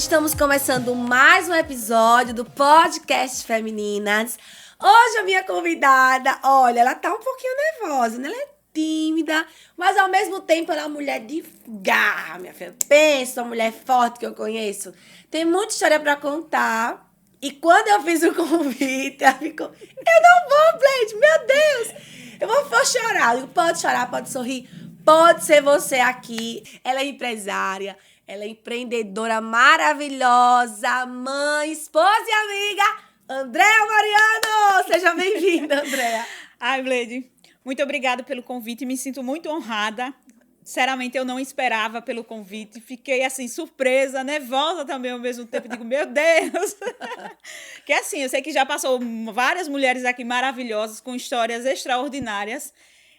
Estamos começando mais um episódio do Podcast Femininas. Hoje a minha convidada, olha, ela tá um pouquinho nervosa, né? Ela é tímida, mas ao mesmo tempo ela é uma mulher de garra, minha filha. Pensa, uma mulher forte que eu conheço. Tem muita história pra contar. E quando eu fiz o convite, ela ficou, eu não vou, Blade, meu Deus! Eu vou chorar. Eu digo, pode chorar, pode sorrir, pode ser você aqui. Ela é empresária, ela é empreendedora maravilhosa, mãe, esposa e amiga, Andréa Mariano! Seja bem-vinda, Andréa. Ai, Blade, muito obrigada pelo convite, me sinto muito honrada. Sinceramente, eu não esperava pelo convite. Fiquei, assim, surpresa, nervosa também ao mesmo tempo. Digo, meu Deus! Que assim, eu sei que já passou várias mulheres aqui maravilhosas, com histórias extraordinárias.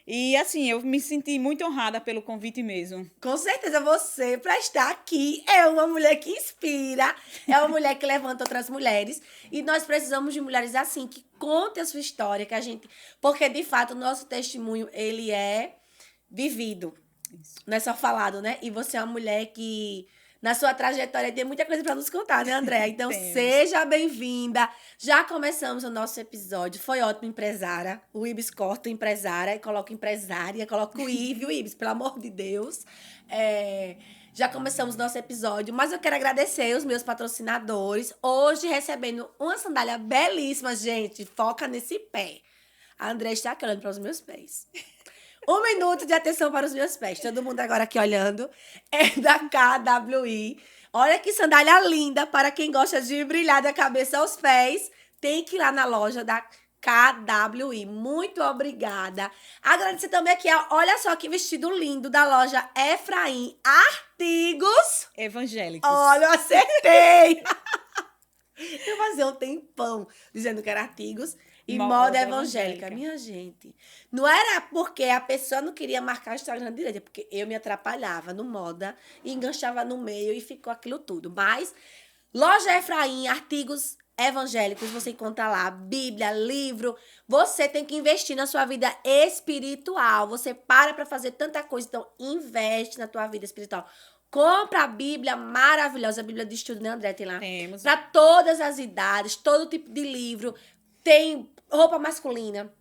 E, assim, eu me senti muito honrada pelo convite mesmo. Com certeza você, para estar aqui, é uma mulher que inspira, é uma mulher que levanta outras mulheres. E nós precisamos de mulheres assim, que contem a sua história, que a gente... Porque, de fato, o nosso testemunho, ele é vivido. Isso. Não é só falado, né? E você é uma mulher que, na sua trajetória, tem muita coisa para nos contar, né, Andréa? Então, seja bem-vinda. Já começamos o nosso episódio. Foi ótimo, empresária. O Ibis corta empresária e coloca empresária, coloca o I, viu, Ibis? Pelo amor de Deus. Já começamos o nosso episódio, mas eu quero agradecer os meus patrocinadores. Hoje, recebendo uma sandália belíssima, gente. Foca nesse pé. A Andréa está olhando para os meus pés. 1 minuto de atenção para os meus pés. Todo mundo agora aqui olhando. É da KWI. Olha que sandália linda para quem gosta de brilhar da cabeça aos pés. Tem que ir lá na loja da KWI. Muito obrigada. Agradecer também aqui, olha só que vestido lindo da loja Efraim Artigos Evangélicos. Olha, eu acertei. Eu fazia um tempão dizendo que era artigos. E moda evangélica. Minha gente, não era porque a pessoa não queria marcar o Instagram direito, é porque eu me atrapalhava no moda e enganchava no meio e ficou aquilo tudo. Mas, loja Efraim, artigos evangélicos, você encontra lá Bíblia, livro. Você tem que investir na sua vida espiritual. Você para fazer tanta coisa, então investe na tua vida espiritual. Compra a Bíblia maravilhosa, a Bíblia de estudo, né, André? Tem lá. Temos. Para todas as idades, todo tipo de livro. Tem roupa masculina,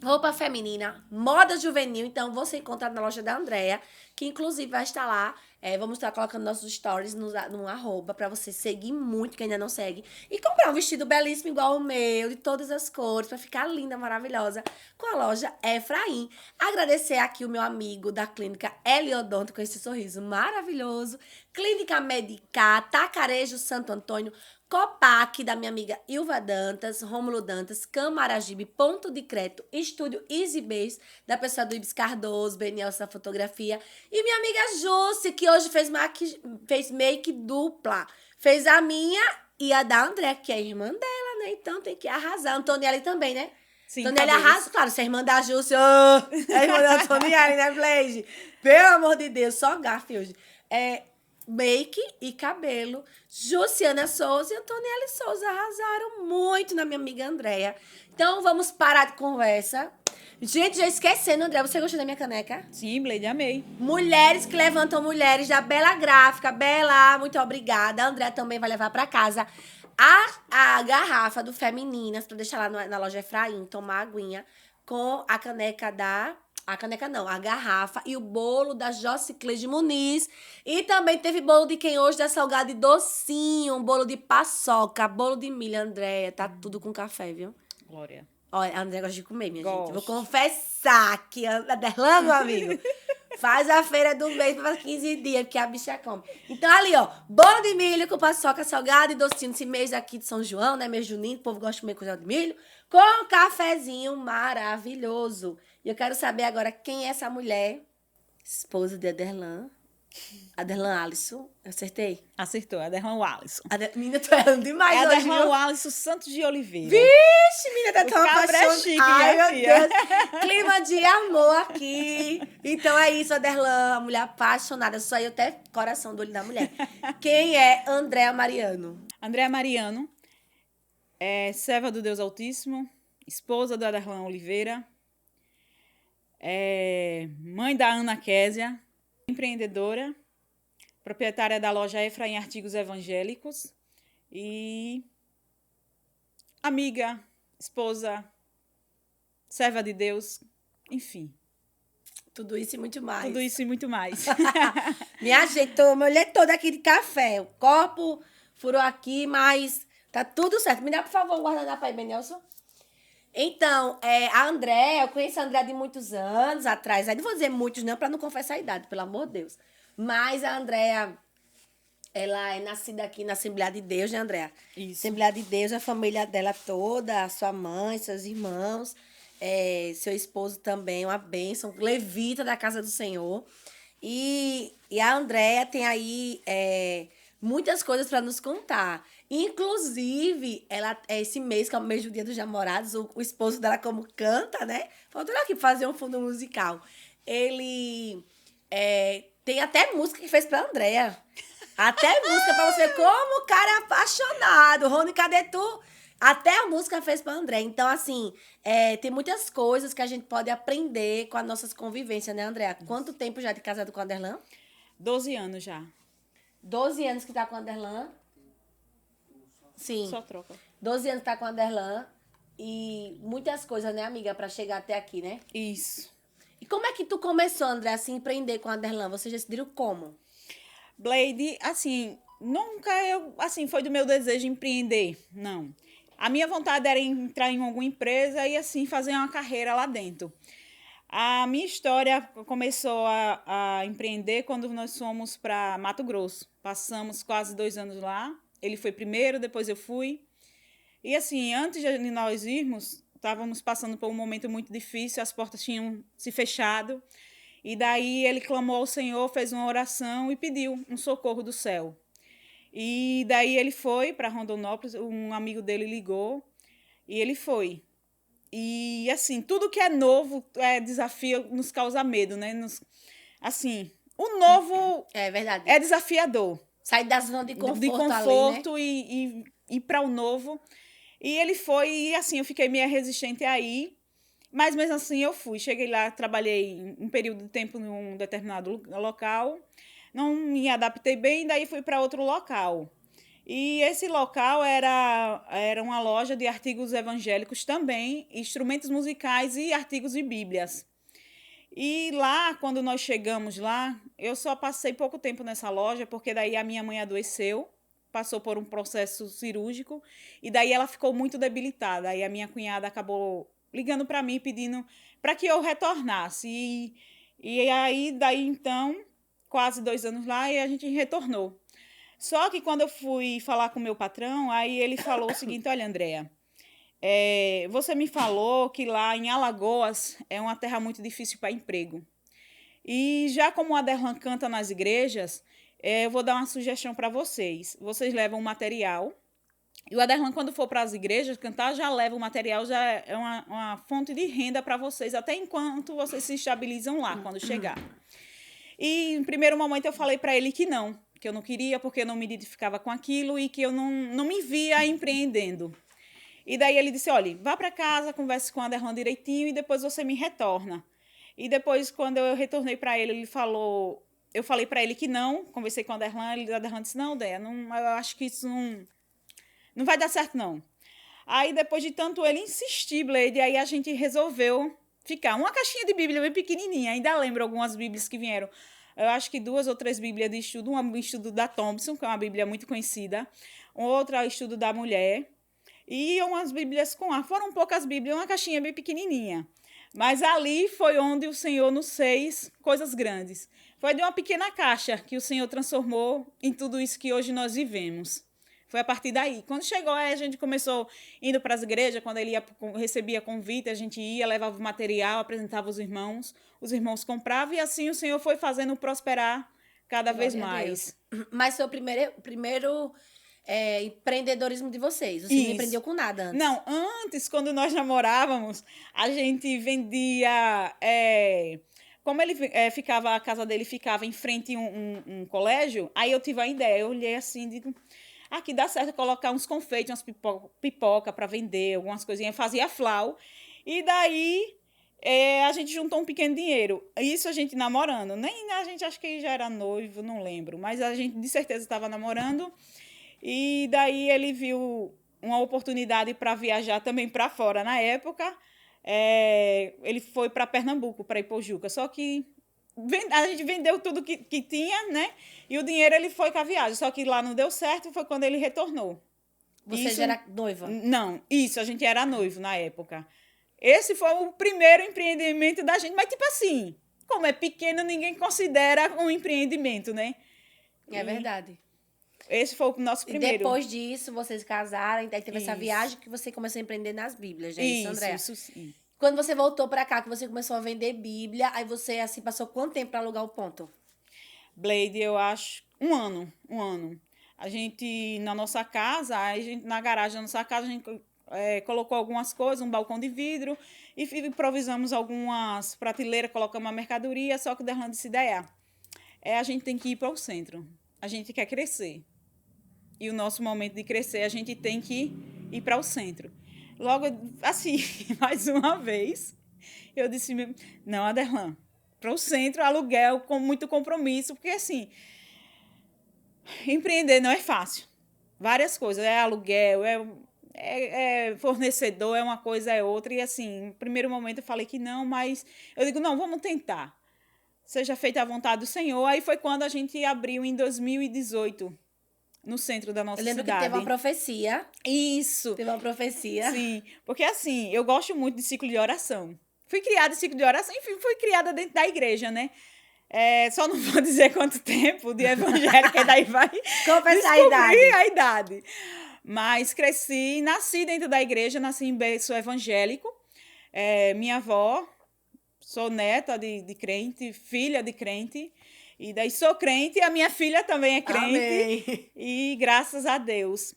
roupa feminina, moda juvenil. Então, você encontra na loja da Andréa, que inclusive vai estar lá. Vamos estar colocando nossos stories no arroba para você seguir muito, que ainda não segue. E comprar um vestido belíssimo igual o meu, de todas as cores, para ficar linda, maravilhosa, com a loja Efraim. Agradecer aqui o meu amigo da clínica Heliodonto, com esse sorriso maravilhoso. Clínica Medicar, Tacarejo Santo Antônio, Copac, da minha amiga Ilva Dantas, Rômulo Dantas, Camaragibe, Ponto de Crédito, Estúdio Easy Base, da pessoa do Ibis Cardoso, Benielson da fotografia, e minha amiga Jussi, que hoje fez make dupla. Fez a minha e a da André, que é a irmã dela, né? Então tem que arrasar. Antonielli também, né? Sim, Antonielli arrasa, claro, você é irmã da Jussi, é a irmã da Antonielli, né, Blade? Pelo amor de Deus, só gafe hoje. Make e cabelo. Jussiana Souza e Antonielli Souza arrasaram muito na minha amiga Andréa. Então, vamos parar de conversa. Gente, já esquecendo, André, você gostou da minha caneca? Sim, Blade, amei. Mulheres que levantam mulheres, da Bela Gráfica. Bela, muito obrigada. A André também vai levar para casa a garrafa do Femininas, para deixar lá na loja Efraim, tomar aguinha, com a caneca da... A caneca não, a garrafa e o bolo da Jocicleide Muniz. E também teve bolo de quem hoje? Da Salgado e Docinho, um bolo de paçoca, bolo de milho, Andréia. Tá tudo com café, viu? Glória. Olha, a Andréia gosta de comer, minha Gosto. gente. Vou confessar que a Derlan, meu amigo, faz a feira do mês para 15 dias, porque a bicha come. Então, ali, ó, bolo de milho com paçoca, salgado e docinho. Esse mês aqui de São João, né? Mês junino, o povo gosta de comer coisa de milho. Com um cafezinho maravilhoso. E eu quero saber agora quem é essa mulher, esposa de Aderlan. Aderlan Alisson. Acertei? Acertou, é Aderlan Alisson. Menina, tu errando demais É hoje, Aderlan Alisson Santos de Oliveira. Vixe, menina, tá tão cabra apaixonada. chique, Ai, minha meu filha. Deus. Clima de amor aqui. Então é isso, Aderlan, mulher apaixonada. Só eu até coração do olho da mulher. Quem é Andréa Mariano? Andréa Mariano é serva do Deus Altíssimo, esposa do Aderlan Oliveira, mãe da Ana Késia, empreendedora, proprietária da loja Efraim Artigos Evangélicos e amiga, esposa, serva de Deus, enfim. Tudo isso e muito mais. Tudo isso e muito mais. Minha gente, me olhei toda aqui de café. O copo furou aqui, mas tá tudo certo. Me dá, por favor, um guardanapo aí, Benelson. Então, a Andréa, eu conheço a Andréa de muitos anos atrás. Aí não vou dizer muitos não, para não confessar a idade, pelo amor de Deus. Mas a Andréa, ela é nascida aqui na Assembleia de Deus, né, Andréa? Isso. Assembleia de Deus, a família dela toda, a sua mãe, seus irmãos, seu esposo também, uma bênção, levita da casa do Senhor. E a Andréa tem aí muitas coisas para nos contar. Inclusive, esse mês, que é o mês do Dia dos Namorados, o esposo dela, como canta, né? Faltou aqui fazer um fundo musical. Ele tem até música que fez pra Andréa. Até música pra você, como o cara é apaixonado. Rony, cadê tu? Até a música fez pra André. Então, assim, tem muitas coisas que a gente pode aprender com as nossas convivências, né, Andréa? Quanto tempo já de casado com a Anderlan? 12 anos já. 12 anos que tá com a Anderlan. Sim. Só troca. 12 anos que tá com a Anderlan. E muitas coisas, né, amiga, pra chegar até aqui, né? Isso. E como é que tu começou, André, assim, a empreender com a Anderlan? Vocês decidiram como? Blade, assim, nunca foi do meu desejo empreender, não. A minha vontade era entrar em alguma empresa e, assim, fazer uma carreira lá dentro. A minha história começou a empreender quando nós fomos para Mato Grosso. Passamos quase 2 anos lá. Ele foi primeiro, depois eu fui. E, assim, antes de nós irmos, estávamos passando por um momento muito difícil, as portas tinham se fechado. E daí ele clamou ao Senhor, fez uma oração e pediu um socorro do céu. E daí ele foi para Rondonópolis, um amigo dele ligou e ele foi. E, assim, tudo que é novo, desafio, nos causa medo, né? Assim, o novo É verdade. é desafiador. Sair da zona de conforto, De conforto ali, né? e ir para o novo. E ele foi, e assim, eu fiquei meio resistente aí. Mas mesmo assim eu fui. Cheguei lá, trabalhei um período de tempo num determinado local. Não me adaptei bem, daí fui para outro local. E esse local era uma loja de artigos evangélicos também, instrumentos musicais e artigos de bíblias. E lá, quando nós chegamos lá, eu só passei pouco tempo nessa loja, porque daí a minha mãe adoeceu, passou por um processo cirúrgico, e daí ela ficou muito debilitada. Aí a minha cunhada acabou ligando para mim, pedindo para que eu retornasse. E aí, daí então, quase 2 anos lá, e a gente retornou. Só que quando eu fui falar com o meu patrão, aí ele falou o seguinte: olha, Andréa, você me falou que lá em Alagoas é uma terra muito difícil para emprego. E já como o Aderlan canta nas igrejas, eu vou dar uma sugestão para vocês. Vocês levam material. E o Aderlan, quando for para as igrejas cantar, já leva o material, já é uma fonte de renda para vocês, até enquanto vocês se estabilizam lá, quando chegar. E, em primeiro momento, eu falei para ele que eu não queria, porque eu não me identificava com aquilo e que eu não me via empreendendo. E daí ele disse: olha, vá para casa, converse com o Aderlan direitinho e depois você me retorna. E depois, quando eu retornei para ele, eu falei para ele que não, conversei com o Aderlan disse: não, Déia, eu acho que isso não vai dar certo, não. Aí, depois de tanto ele insistir, Blade, aí a gente resolveu ficar. Uma caixinha de Bíblia bem pequenininha. Ainda lembro algumas Bíblias que vieram. Eu acho que 2 ou 3 Bíblias de estudo. Um estudo da Thompson, que é uma Bíblia muito conhecida. Outra, estudo da mulher. E umas Bíblias com ar. Foram poucas Bíblias, uma caixinha bem pequenininha. Mas ali foi onde o Senhor nos fez coisas grandes. Foi de uma pequena caixa que o Senhor transformou em tudo isso que hoje nós vivemos. Foi a partir daí. Quando chegou, a gente começou indo para as igrejas, quando ele recebia convite, a gente ia, levava o material, apresentava os irmãos compravam, e assim o Senhor foi fazendo prosperar cada vez mais. Mas foi o primeiro empreendedorismo de vocês. Você não empreendeu com nada antes? Não, antes, quando nós namorávamos, a gente vendia... como ele ficava, a casa dele ficava em frente a um colégio, aí eu tive a ideia, eu olhei assim e digo... Aqui dá certo colocar uns confeitos, umas pipoca para vender, algumas coisinhas. Fazia flau. E daí A gente juntou um pequeno dinheiro. Isso a gente namorando. Nem a gente acho que já era noivo, não lembro. Mas a gente de certeza estava namorando. E daí ele viu uma oportunidade para viajar também para fora na época. Ele foi para Pernambuco, para Ipojuca. Só que a gente vendeu tudo que tinha, né? E o dinheiro ele foi com a viagem. Só que lá não deu certo, foi quando ele retornou. Você já era noiva? Não, isso, a gente era noivo na época. Esse foi o primeiro empreendimento da gente. Mas, tipo assim, como é pequeno, ninguém considera um empreendimento, né? É verdade. Esse foi o nosso primeiro. E depois disso, vocês casaram, aí teve essa Isso. viagem que você começou a empreender nas Bíblias, né? Isso, Andréa? Isso sim. Quando você voltou pra cá, que você começou a vender Bíblia, aí você, assim, passou quanto tempo pra alugar o ponto? Blade, eu acho, um ano. A gente, na nossa casa, na garagem da nossa casa, a gente colocou algumas coisas, um balcão de vidro, e improvisamos algumas prateleiras, colocamos uma mercadoria, só que o Derlan disse, a gente tem que ir para o centro. A gente quer crescer. E o nosso momento de crescer, a gente tem que ir para o centro. Logo, assim, mais uma vez, eu disse, não, Aderlan, para o centro, aluguel, com muito compromisso, porque, assim, empreender não é fácil. Várias coisas, aluguel, fornecedor, uma coisa, é outra. E, assim, no primeiro momento eu falei que não, mas eu digo, não, vamos tentar. Seja feita a vontade do Senhor. Aí foi quando a gente abriu em 2018, no centro da nossa cidade. Eu lembro que teve uma profecia. Isso. Teve uma profecia. Sim, porque, assim, eu gosto muito de ciclo de oração. Fui criada em ciclo de oração, enfim, fui criada dentro da igreja, né? Só não vou dizer quanto tempo de evangélica, daí vai descobrir a idade. Mas cresci, nasci dentro da igreja, nasci em berço evangélico. Minha avó, sou neta de crente, filha de crente. E daí sou crente e a minha filha também é crente. Amém. E graças a Deus.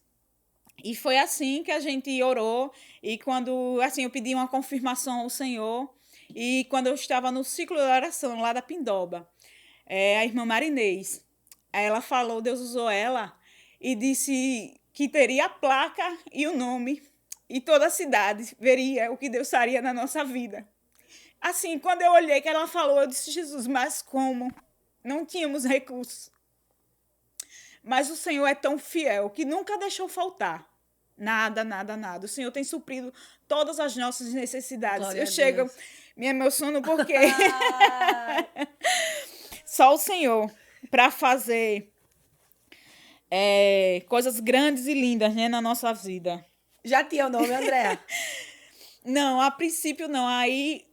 E foi assim que a gente orou. E quando, assim, eu pedi uma confirmação ao Senhor. E quando eu estava no ciclo de oração lá da Pindoba, a irmã Marinês, ela falou, Deus usou ela e disse que teria a placa e o nome. E toda a cidade veria o que Deus faria na nossa vida. Assim, quando eu olhei que ela falou, eu disse, Jesus, mas como? Não tínhamos recursos. Mas o Senhor é tão fiel que nunca deixou faltar. Nada, nada, nada. O Senhor tem suprido todas as nossas necessidades. Glória eu chego, me emociono porque só o Senhor para fazer coisas grandes e lindas, né, na nossa vida. Já tinha o nome, Andréa? Não, a princípio não. Aí,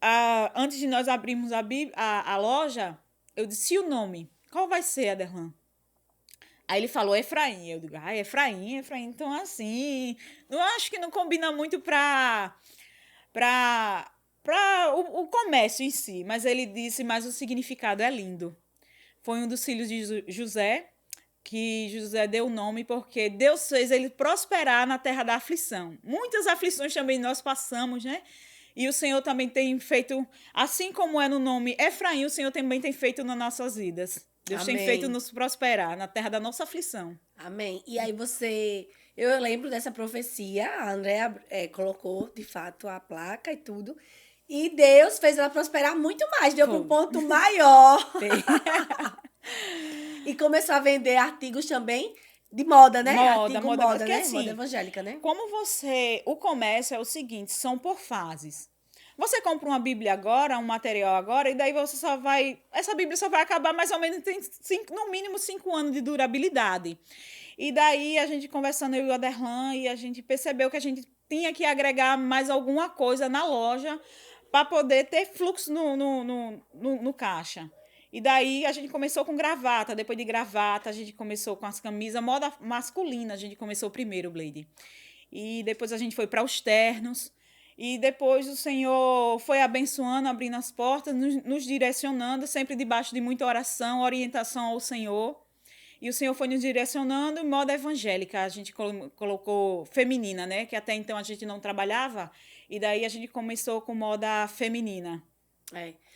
antes de nós abrirmos a loja, eu disse, e o nome? Qual vai ser, Aderlan? Aí ele falou Efraim. Eu digo, Efraim. Então, assim, eu acho que não combina muito para o comércio em si. Mas ele disse, mas o significado é lindo. Foi um dos filhos de José, que José deu o nome porque Deus fez ele prosperar na terra da aflição. Muitas aflições também nós passamos, né? E o Senhor também tem feito, assim como é no nome Efraim, o Senhor também tem feito nas nossas vidas. Deus Amém. tem feito nos prosperar na terra da nossa aflição. Amém. E aí eu lembro dessa profecia, a Andréa colocou, de fato, a placa e tudo. E Deus fez ela prosperar muito mais, deu para um ponto maior. E começou a vender artigos também de moda, né? Moda, moda, né? Assim, moda evangélica, né? Como o comércio é o seguinte, são por fases. Você compra uma Bíblia agora, um material agora, e daí você essa Bíblia só vai acabar mais ou menos, tem no mínimo 5 anos de durabilidade. E daí a gente conversando, eu e o Aderlan, e a gente percebeu que a gente tinha que agregar mais alguma coisa na loja para poder ter fluxo no caixa. E daí a gente começou com gravata, depois de gravata a gente começou com as camisas, moda masculina, a gente começou primeiro, Blade. E depois a gente foi para os ternos. E depois o Senhor foi abençoando, abrindo as portas, nos direcionando, sempre debaixo de muita oração, orientação ao Senhor. E o Senhor foi nos direcionando em moda evangélica. A gente colocou feminina, né? Que até então a gente não trabalhava. E daí a gente começou com moda feminina.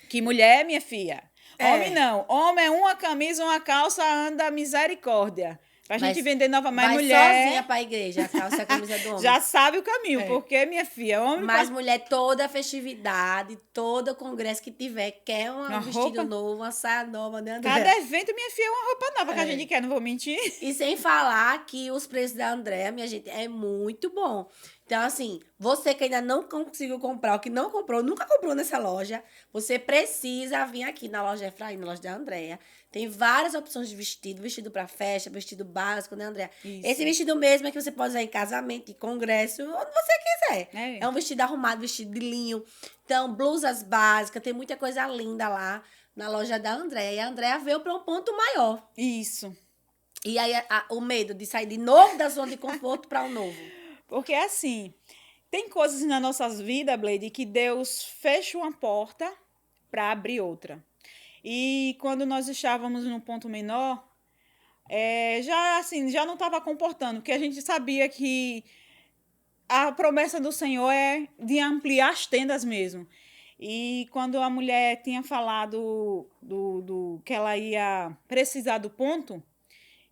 Que mulher, minha filha? Homem não. Homem é uma camisa, uma calça, anda misericórdia. Pra gente vender nova, mais vai mulher. sozinha pra igreja, a calça e a camisa do homem. Já sabe o caminho, porque, minha filha, homem. Mas mulher, toda festividade, todo congresso que tiver, quer um vestido roupa novo, uma saia nova, né, André? Cada evento, minha filha, é uma roupa nova que a gente quer, não vou mentir. E sem falar que os preços da Andréa, minha gente, é muito bom. Então, assim, você que ainda não conseguiu comprar, ou que não comprou, nunca comprou nessa loja, você precisa vir aqui na loja Efraim, na loja da Andréa. Tem várias opções de vestido, vestido para festa, vestido básico, né, Andréa? Isso. Esse vestido mesmo é que você pode usar em casamento, em congresso, onde você quiser. É um vestido arrumado, vestido de linho. Então, blusas básicas, tem muita coisa linda lá na loja da Andréa. E a Andréa veio para um ponto maior. Isso. E aí, o medo de sair de novo da zona de conforto para um novo. Porque, assim, tem coisas nas nossas vidas, Blade, que Deus fecha uma porta para abrir outra. E quando nós estávamos num ponto menor, já não estava comportando, porque a gente sabia que a promessa do Senhor é de ampliar as tendas mesmo. E quando a mulher tinha falado do que ela ia precisar do ponto,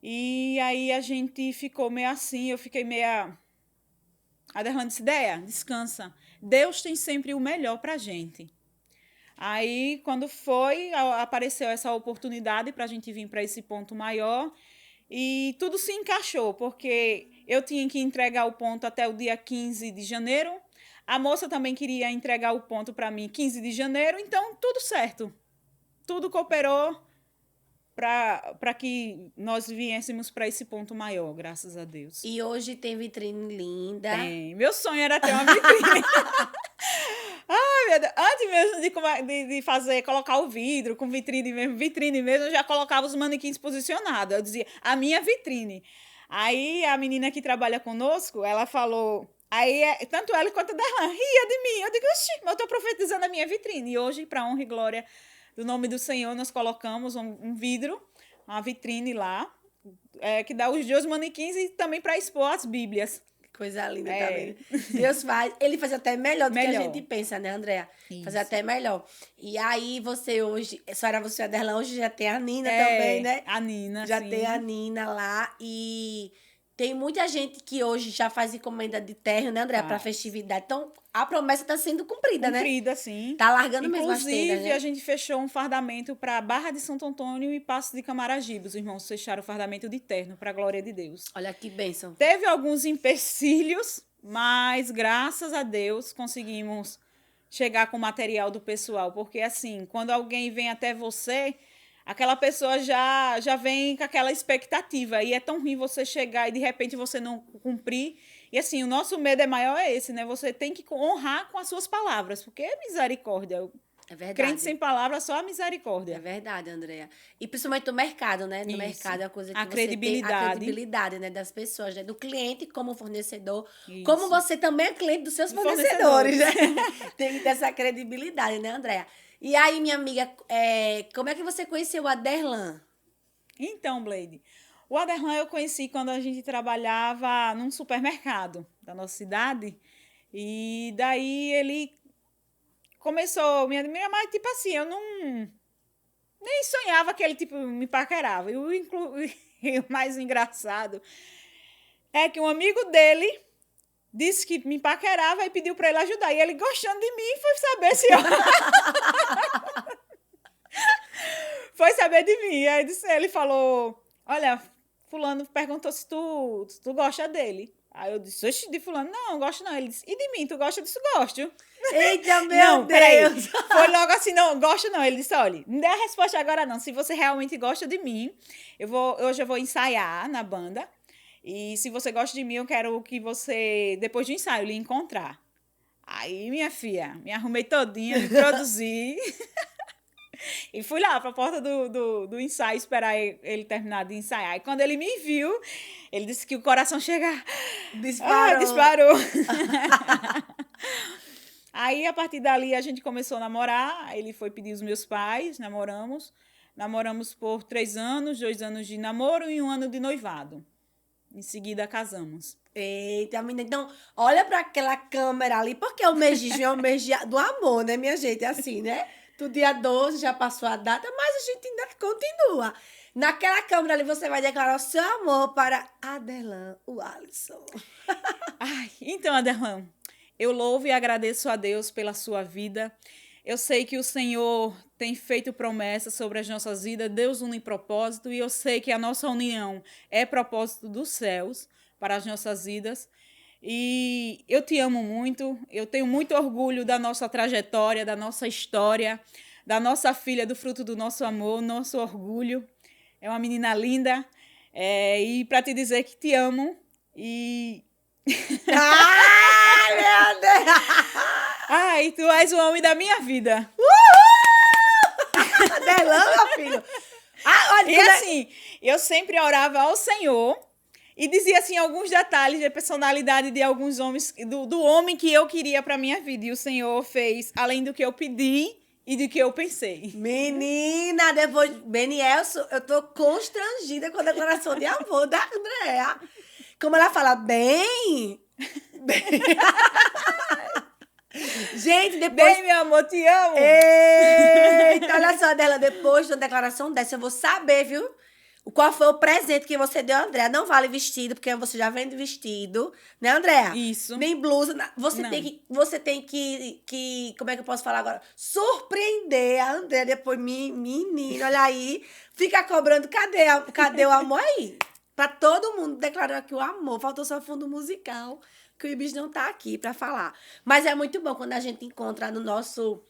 e aí a gente ficou meio assim, eu fiquei meio... A Derlan disse, Ideia, descansa. Deus tem sempre o melhor para a gente. Aí, quando apareceu essa oportunidade para a gente vir para esse ponto maior, e tudo se encaixou, porque eu tinha que entregar o ponto até o dia 15 de janeiro, a moça também queria entregar o ponto para mim 15 de janeiro, então tudo certo. Tudo cooperou para que nós viéssemos para esse ponto maior, graças a Deus. E hoje tem vitrine linda. Tem. Meu sonho era ter uma vitrine. Ai, meu Deus. Antes mesmo de fazer, colocar o vidro com vitrine mesmo, eu já colocava os manequins posicionados. Eu dizia, a minha vitrine. Aí a menina que trabalha conosco, ela falou... Aí, tanto ela quanto a Darlan ria de mim. Eu digo, oxi, eu estou profetizando a minha vitrine. E hoje, para honra e glória do nome do Senhor, nós colocamos um vidro, uma vitrine lá, que dá os dois manequins e também para expor as Bíblias. Coisa linda, tá vendo? Deus faz. Ele faz até melhor do que a gente pensa, né, Andréa? Faz até melhor. E aí, você hoje, você e a Derlan, hoje já tem a Nina também, né? A Nina, já tem a Nina lá. E tem muita gente que hoje já faz encomenda de terno, né, Andréa? Para festividade. Então, a promessa está sendo cumprida, né? Cumprida, sim. Tá largando mesmo as tendas, né? Inclusive, a gente fechou um fardamento para Barra de Santo Antônio e Passo de Camaragibe. Os irmãos fecharam o fardamento de terno, para a glória de Deus. Olha que bênção. Teve alguns empecilhos, mas graças a Deus conseguimos chegar com o material do pessoal. Porque, assim, quando alguém vem até você, aquela pessoa já vem com aquela expectativa. E é tão ruim você chegar e, de repente, você não cumprir. E, assim, o nosso medo maior é esse, né? Você tem que honrar com as suas palavras, porque é misericórdia. É verdade. Crente sem palavras, só a misericórdia. É verdade, Andréa. E principalmente no mercado, né? No mercado é a coisa que a você credibilidade. tem a credibilidade, né? Das pessoas, né? Do cliente como fornecedor. Isso. Como você também é cliente dos seus fornecedores, né? Tem que ter essa credibilidade, né, Andréa? E aí, minha amiga, como é que você conheceu a Derlan? Então, Blade, o Aderlan eu conheci quando a gente trabalhava num supermercado da nossa cidade. E daí ele começou a me admirar, mas tipo assim, eu nem sonhava que ele tipo me paquerava. E o mais engraçado é que um amigo dele disse que me paquerava e pediu para ele ajudar. E ele, gostando de mim, foi saber se eu... foi saber de mim. Aí ele falou, olha, fulano perguntou se tu gosta dele. Aí eu disse, oxe, de fulano, não gosto não. Ele disse, e de mim, tu gosta disso? Gosto. Eita, meu não, Deus! Peraí. Foi logo assim, não, gosto não. Ele disse, olha, não dê a resposta agora não. Se você realmente gosta de mim, hoje eu vou ensaiar na banda. E se você gosta de mim, eu quero que você, depois do ensaio, lhe encontrar. Aí, minha filha, me arrumei todinha, me produzi. E fui lá para a porta do ensaio esperar ele terminar de ensaiar. E quando ele me viu, ele disse que o coração chega... Disparou. Aí, a partir dali, a gente começou a namorar. Ele foi pedir os meus pais, namoramos. Namoramos por 3 anos, 2 anos de namoro e 1 ano de noivado. Em seguida, casamos. Eita, menina. Então, olha para aquela câmera ali, porque o mês de junho é o mês do amor, né, minha gente? É assim, né? do dia 12, já passou a data, mas a gente ainda continua. Naquela câmera ali, você vai declarar o seu amor para Aderlan, o Alisson. Ai, então, Aderlan, eu louvo e agradeço a Deus pela sua vida. Eu sei que o Senhor tem feito promessas sobre as nossas vidas, Deus une propósito, e eu sei que a nossa união é propósito dos céus para as nossas vidas. E eu te amo muito, eu tenho muito orgulho da nossa trajetória, da nossa história, da nossa filha, do fruto do nosso amor, nosso orgulho. É uma menina linda, e para te dizer que te amo. E Ai, meu Deus! ai, tu és o homem da minha vida. Aderlan, meu filho. Olha, E assim, eu sempre orava ao Senhor e dizia assim alguns detalhes da personalidade de alguns homens, do homem que eu queria para minha vida. E o Senhor fez além do que eu pedi e do que eu pensei. menina, depois, Benielson, eu tô constrangida com a declaração de amor da Andréa. Como ela fala, bem. Gente, depois. Bem, meu amor, te amo. Eita, olha só, dela, depois de uma declaração dessa, eu vou saber, viu? Qual foi o presente que você deu, Andréa? Não vale vestido, porque você já vem de vestido, né, Andréa? Isso. Nem blusa. Você Não. tem que, como é que eu posso falar agora? Surpreender a Andréa depois, menina, olha aí. Fica cobrando, cadê o amor aí? Pra todo mundo declarar aqui o amor. Faltou só fundo musical, que o Ibis não tá aqui pra falar. Mas é muito bom quando a gente encontra no nosso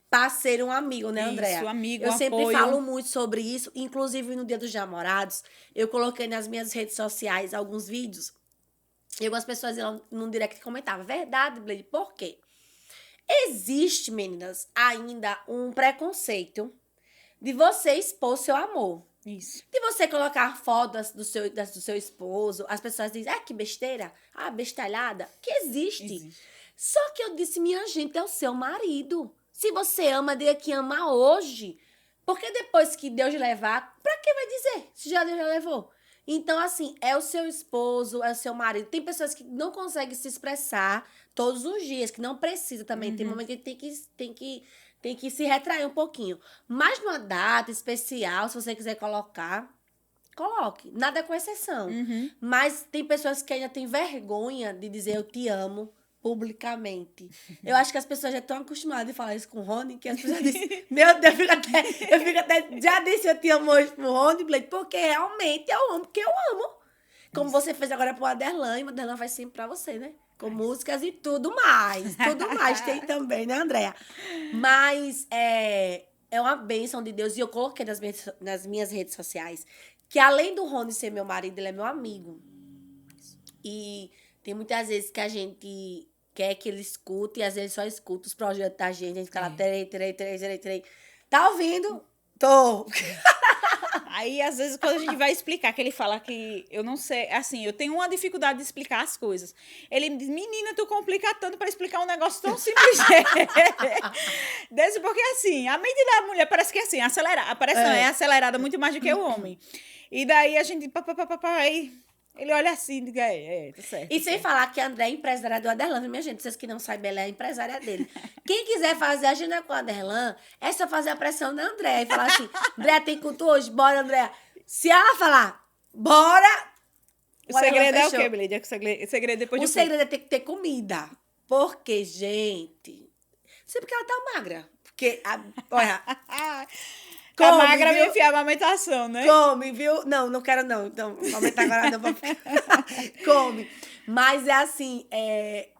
parceiro um amigo, né, Andréa? Isso, amigo, Eu sempre apoio. falo muito sobre isso. Inclusive, no Dia dos Namorados, eu coloquei nas minhas redes sociais alguns vídeos. E algumas pessoas iam num direct comentavam. Verdade, Blade, por quê? Existe, meninas, ainda um preconceito de você expor seu amor. Isso. De você colocar fotos do seu esposo, as pessoas dizem, que besteira, bestalhada, que existe. Só que eu disse, minha gente, é o seu marido. Se você ama, diga que ama hoje. Porque depois que Deus levar, pra que vai dizer? Se já Deus já levou. Então, assim, é o seu esposo, é o seu marido. Tem pessoas que não conseguem se expressar todos os dias, que não precisa também. Tem momento que tem que se retrair um pouquinho. Mas numa data especial, se você quiser colocar, coloque. Nada com exceção. Mas tem pessoas que ainda têm vergonha de dizer eu te amo publicamente. Eu acho que as pessoas já estão acostumadas a falar isso com o Rony, que as pessoas dizem, meu Deus, eu fico até, já disse eu te amo hoje pro Rony, porque realmente eu amo, porque eu amo. Como você fez agora pro Aderlan, e o Aderlan vai sempre pra você, né? Com músicas e tudo mais. Tudo mais tem também, né, Andréa? Mas é uma bênção de Deus. E eu coloquei nas minhas redes sociais que além do Rony ser meu marido, ele é meu amigo. E tem muitas vezes que a gente quer que ele escute e às vezes só escuta os projetos da gente. A gente fica lá, trei. Tá ouvindo? Tô. Aí, às vezes, quando a gente vai explicar, que ele fala que eu não sei, assim, eu tenho uma dificuldade de explicar as coisas. Ele diz, menina, tu complica tanto para explicar um negócio tão simples. Desse, porque, assim, a mente da mulher parece que é assim, é acelerada muito mais do que o homem. E daí a gente, aí ele olha assim e diz, tá certo. E sem falar que a André é empresária do Aderlan, minha gente, vocês que não sabem, ela é empresária dele. Quem quiser fazer agenda com o Aderlan, é só fazer a pressão da André e falar assim, André, tem culto hoje? Bora, André. Se ela falar, bora... O segredo é o quê, Blade? O segredo depois O segredo é ter que ter comida. Porque, gente... Sempre que ela tá magra. Porque, olha... Tá magra, minha filha, a amamentação, né? Come, viu? Não quero não. Então, aumentar agora não. Come. Mas é assim,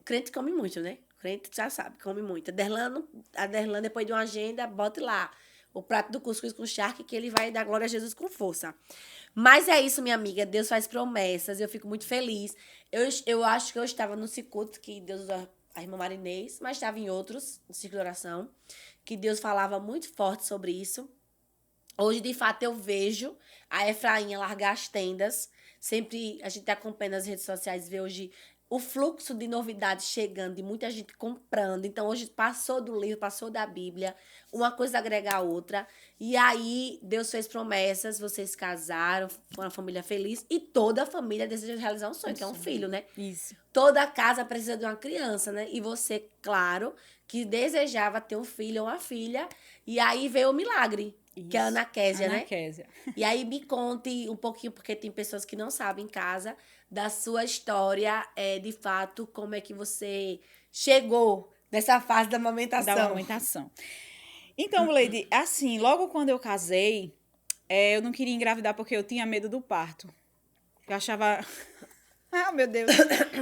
crente come muito, né? Crente já sabe, come muito. A Derlan, depois de uma agenda, bote lá o prato do cuscuz com charque, que ele vai dar glória a Jesus com força. Mas é isso, minha amiga. Deus faz promessas. Eu fico muito feliz. Eu acho que eu estava no Cicuto, que Deus usa a irmã Marinês, mas estava em outros, no ciclo de oração, que Deus falava muito forte sobre isso. Hoje, de fato, eu vejo a Efrainha largar as tendas. Sempre a gente acompanha nas redes sociais, vê hoje o fluxo de novidades chegando, de muita gente comprando. Então, hoje passou do livro, passou da Bíblia, uma coisa agrega a outra. E aí, Deus fez promessas, vocês casaram, foram uma família feliz. E toda a família deseja realizar um sonho, que é um filho, né? Isso. Toda casa precisa de uma criança, né? E você, claro, que desejava ter um filho ou uma filha. E aí veio o milagre, que é a Ana Késia, né? Késia. E aí me conte um pouquinho, porque tem pessoas que não sabem em casa, da sua história, de fato, como é que você chegou nessa fase da amamentação. Da amamentação. Então, Leide, assim, logo quando eu casei, eu não queria engravidar porque eu tinha medo do parto. Eu achava... Ah, meu Deus.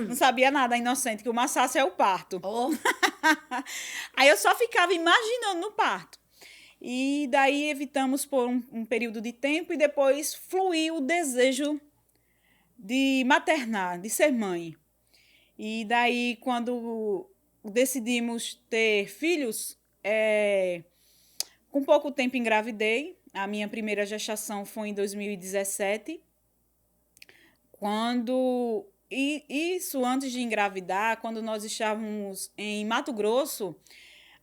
Não sabia nada, inocente, que o mais fácil é o parto. Oh. Aí eu só ficava imaginando no parto. E daí evitamos por um período de tempo e depois fluiu o desejo de maternar, de ser mãe. E daí, quando decidimos ter filhos, com pouco tempo engravidei. A minha primeira gestação foi em 2017. E isso antes de engravidar, quando nós estávamos em Mato Grosso,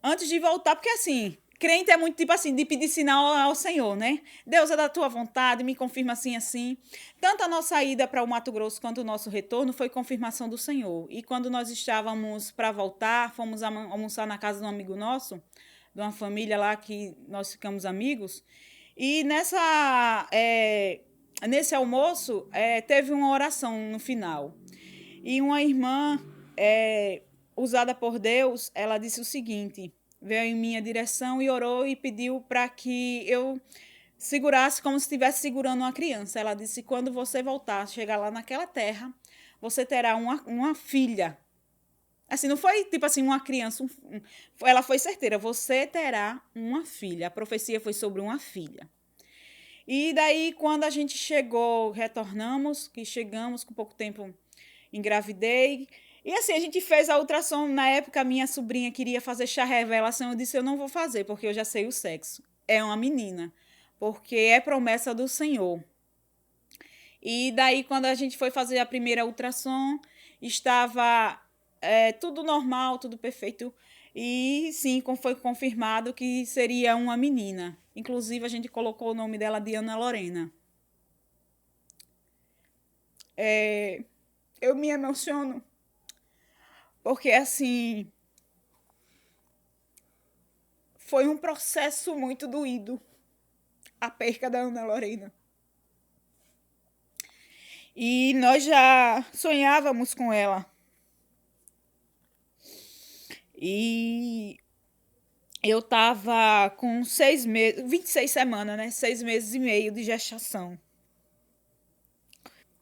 antes de voltar, porque assim, crente é muito tipo assim, de pedir sinal ao Senhor, né? Deus, é da tua vontade, me confirma assim, assim. Tanto a nossa ida para o Mato Grosso quanto o nosso retorno foi confirmação do Senhor. E quando nós estávamos para voltar, fomos almoçar na casa de um amigo nosso, de uma família lá que nós ficamos amigos. E nesse almoço, teve uma oração no final. E uma irmã, usada por Deus, ela disse o seguinte, veio em minha direção e orou e pediu para que eu segurasse como se estivesse segurando uma criança. Ela disse, quando você voltar, chegar lá naquela terra, você terá uma filha. Assim, não foi tipo assim, uma criança. Ela foi certeira, você terá uma filha. A profecia foi sobre uma filha. E daí, quando a gente chegou, retornamos, que chegamos com pouco tempo, engravidei. E assim, a gente fez a ultrassom. Na época, a minha sobrinha queria fazer chá revelação. Eu disse, eu não vou fazer, porque eu já sei o sexo. É uma menina, porque é promessa do Senhor. E daí, quando a gente foi fazer a primeira ultrassom, estava tudo normal, tudo perfeito. E sim, foi confirmado que seria uma menina. Inclusive, a gente colocou o nome dela de Ana Lorena. Eu me emociono, porque assim, foi um processo muito doído, a perca da Ana Lorena. E nós já sonhávamos com ela. E eu estava com 6 meses, 26 semanas, né? 6 meses e meio de gestação.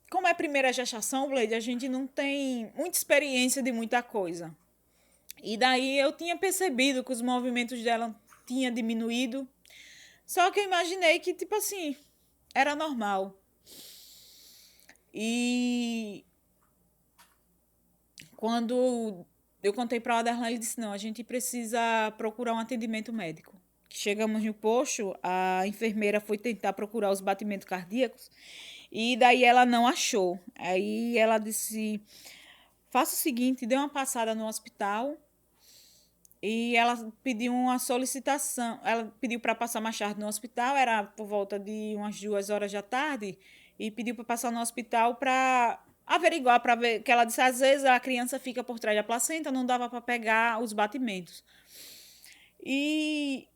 Como é a primeira gestação, Blade, a gente não tem muita experiência de muita coisa. E daí eu tinha percebido que os movimentos dela tinham diminuído. Só que eu imaginei que, tipo assim, era normal. E quando eu contei para o Aderlan, ele disse, não, a gente precisa procurar um atendimento médico. Chegamos no posto, a enfermeira foi tentar procurar os batimentos cardíacos e daí ela não achou. Aí ela disse, faça o seguinte, dê uma passada no hospital e ela pediu uma solicitação. Ela pediu para passar mais tarde no hospital, era por volta de umas 2 horas da tarde, e pediu para passar no hospital para averiguar, para ver, que ela disse, às vezes a criança fica por trás da placenta, não dava para pegar os batimentos. E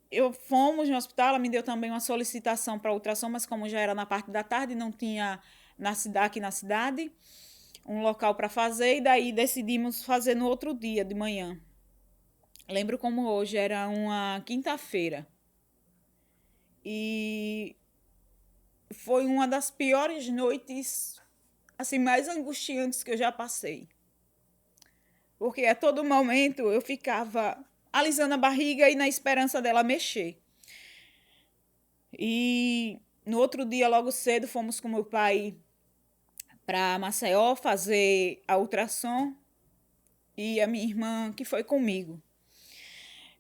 fomos no hospital, ela me deu também uma solicitação para ultrassom, mas como já era na parte da tarde, não tinha aqui na cidade um local para fazer, e daí decidimos fazer no outro dia, de manhã. Lembro como hoje, era uma quinta-feira. E foi uma das piores noites, assim, mais angustiantes que eu já passei. Porque a todo momento eu ficava alisando a barriga e na esperança dela mexer. E no outro dia, logo cedo, fomos com meu pai para Maceió fazer a ultrassom e a minha irmã que foi comigo.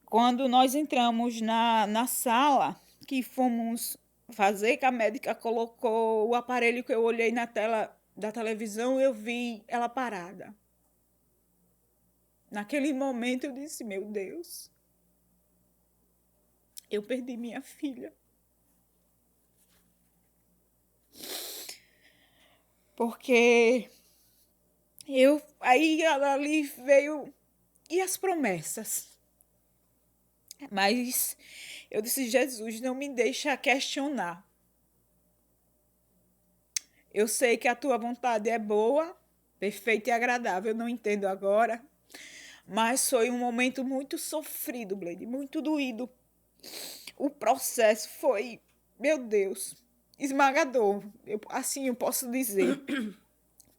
Quando nós entramos na sala que fomos fazer, que a médica colocou o aparelho, que eu olhei na tela da televisão, eu vi ela parada. Naquele momento eu disse, meu Deus, eu perdi minha filha. Porque aí ali veio, e as promessas? Mas eu disse, Jesus, não me deixa questionar. Eu sei que a tua vontade é boa, perfeita e agradável. Eu não entendo agora, mas foi um momento muito sofrido, Blade, muito doído. O processo foi, meu Deus, esmagador. Assim eu posso dizer.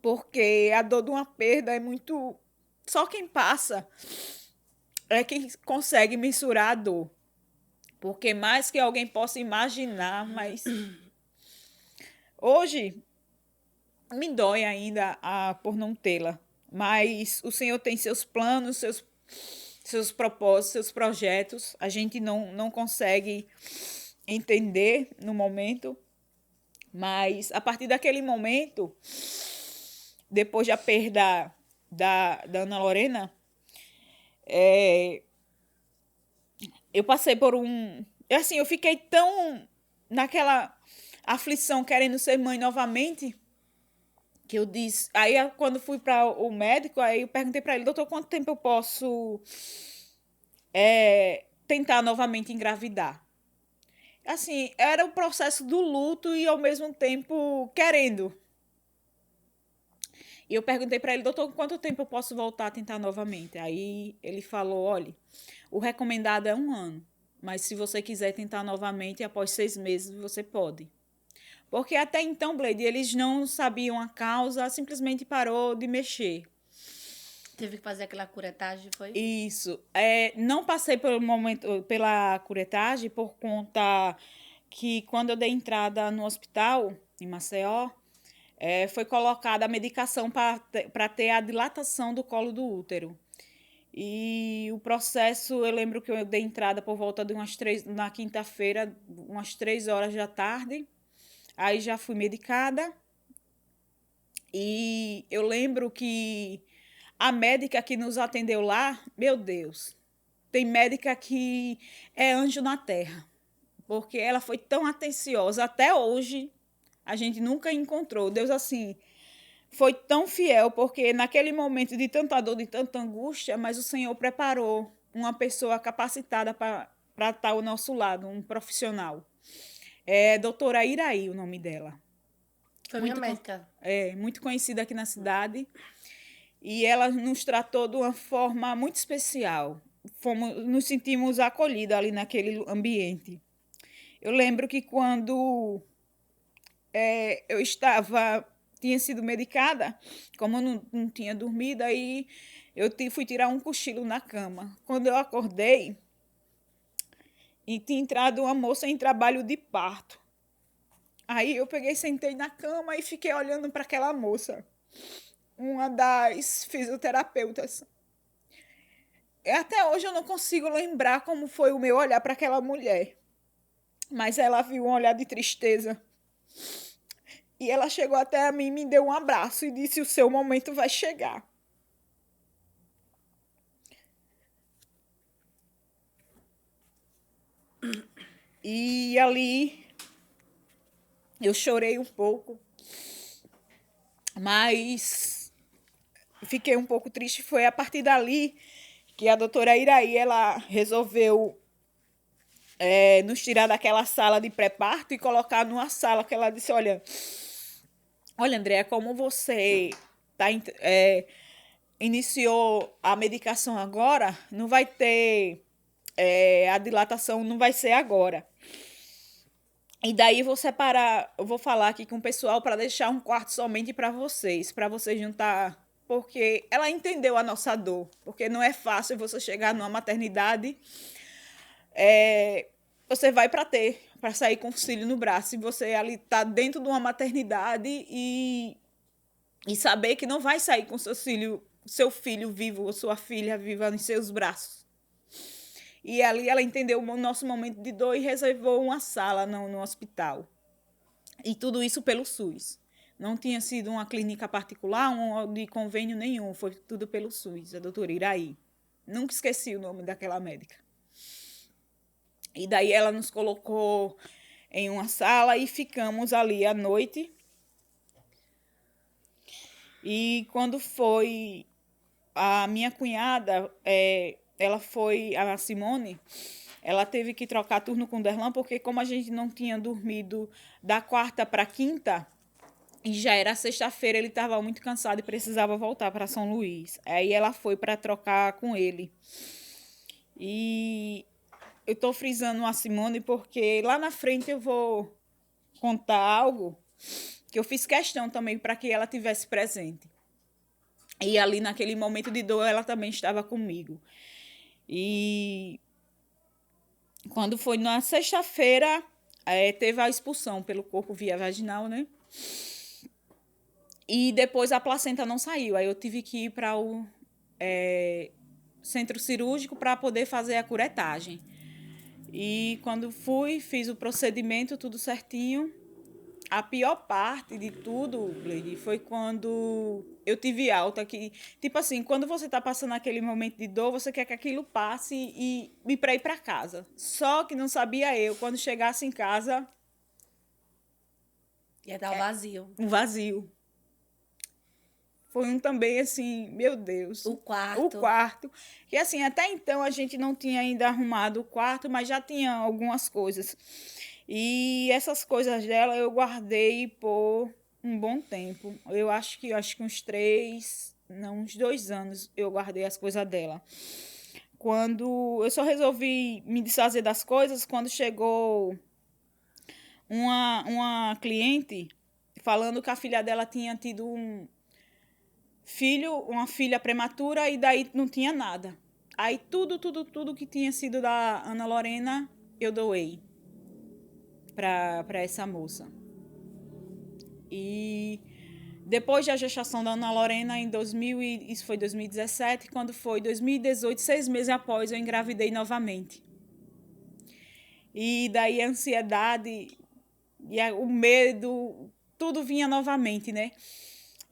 Porque a dor de uma perda é muito. Só quem passa é quem consegue mensurar a dor. Porque mais que alguém possa imaginar, mas hoje me dói ainda por não tê-la. Mas o Senhor tem seus planos, seus propósitos, seus projetos. A gente não consegue entender no momento. Mas a partir daquele momento, depois da perda da Ana Lorena, eu passei por um. Assim, eu fiquei tão naquela aflição, querendo ser mãe novamente, que eu disse. Aí, quando fui para o médico, aí eu perguntei para ele, doutor, quanto tempo eu posso tentar novamente engravidar? Assim, era o processo do luto e ao mesmo tempo querendo. E eu perguntei para ele, doutor, quanto tempo eu posso voltar a tentar novamente? Aí ele falou, olha, o recomendado é 1 ano, mas se você quiser tentar novamente, após 6 meses, você pode. Porque até então, Blade, eles não sabiam a causa, simplesmente parou de mexer. Teve que fazer aquela curetagem, foi? Isso. Não passei pelo momento, pela curetagem por conta que quando eu dei entrada no hospital, em Maceió, foi colocada a medicação para ter a dilatação do colo do útero. E o processo, eu lembro que eu dei entrada por volta de na quinta-feira, umas 3 horas da tarde. Aí já fui medicada. E eu lembro que a médica que nos atendeu lá, meu Deus, tem médica que é anjo na terra. Porque ela foi tão atenciosa. Até hoje, a gente nunca encontrou. Deus, assim, foi tão fiel, porque naquele momento de tanta dor, de tanta angústia, mas o Senhor preparou uma pessoa capacitada para estar ao nosso lado, um profissional. É doutora Iraí, o nome dela. Foi minha Muito, médica. muito conhecida aqui na cidade. E ela nos tratou de uma forma muito especial. Nos sentimos acolhidos ali naquele ambiente. Eu lembro que quando eu tinha sido medicada, como eu não tinha dormido, aí eu fui tirar um cochilo na cama. Quando eu acordei, e tinha entrado uma moça em trabalho de parto. Aí eu peguei, sentei na cama e fiquei olhando para aquela moça, uma das fisioterapeutas. Até hoje eu não consigo lembrar como foi o meu olhar para aquela mulher, mas ela viu um olhar de tristeza. E ela chegou até a mim, me deu um abraço e disse: o seu momento vai chegar. E ali eu chorei um pouco, mas fiquei um pouco triste. Foi a partir dali que a doutora Iraí, ela resolveu nos tirar daquela sala de pré-parto e colocar numa sala que ela disse: olha, Andréa, como você iniciou a medicação agora, não vai ter a dilatação, não vai ser agora. E daí eu vou falar aqui com o pessoal para deixar um quarto somente para vocês juntar, porque ela entendeu a nossa dor, porque não é fácil você chegar numa maternidade, você vai para sair com o filho no braço, e você ali tá dentro de uma maternidade e saber que não vai sair com seu filho vivo ou sua filha viva em seus braços. E ali ela entendeu o nosso momento de dor e reservou uma sala no hospital. E tudo isso pelo SUS. Não tinha sido uma clínica particular, de convênio nenhum. Foi tudo pelo SUS, a doutora Iraí. Nunca esqueci o nome daquela médica. E daí ela nos colocou em uma sala e ficamos ali à noite. E quando foi a minha cunhada, a Simone, ela teve que trocar turno com o Derlan, porque como a gente não tinha dormido da quarta para quinta, e já era sexta-feira, ele estava muito cansado e precisava voltar para São Luís. Aí ela foi para trocar com ele. E eu estou frisando a Simone porque lá na frente eu vou contar algo que eu fiz questão também para que ela tivesse presente. E ali, naquele momento de dor, ela também estava comigo. E quando foi na sexta-feira, teve a expulsão pelo corpo via vaginal, né? E depois a placenta não saiu. Aí eu tive que ir para o centro cirúrgico para poder fazer a curetagem. E quando fui, fiz o procedimento, tudo certinho. A pior parte de tudo, Gleide, foi quando eu tive alta. Que, tipo assim, quando você está passando aquele momento de dor, você quer que aquilo passe e ir para ir para casa. Só que não sabia eu, quando chegasse em casa... Ia dar um vazio. Um vazio. Foi um também, assim, meu Deus. O quarto. O quarto. Que, assim, até então a gente não tinha ainda arrumado o quarto, mas já tinha algumas coisas. E essas coisas dela eu guardei por um bom tempo. Eu acho que uns 2 anos eu guardei as coisas dela. Quando eu só resolvi me desfazer das coisas, quando chegou uma cliente falando que a filha dela tinha tido uma filha prematura e daí não tinha nada. Aí tudo que tinha sido da Ana Lorena, eu doei para essa moça. E depois da gestação da Ana Lorena, isso foi 2017, quando foi 2018, 6 meses após, eu engravidei novamente. E daí a ansiedade e o medo, tudo vinha novamente, né?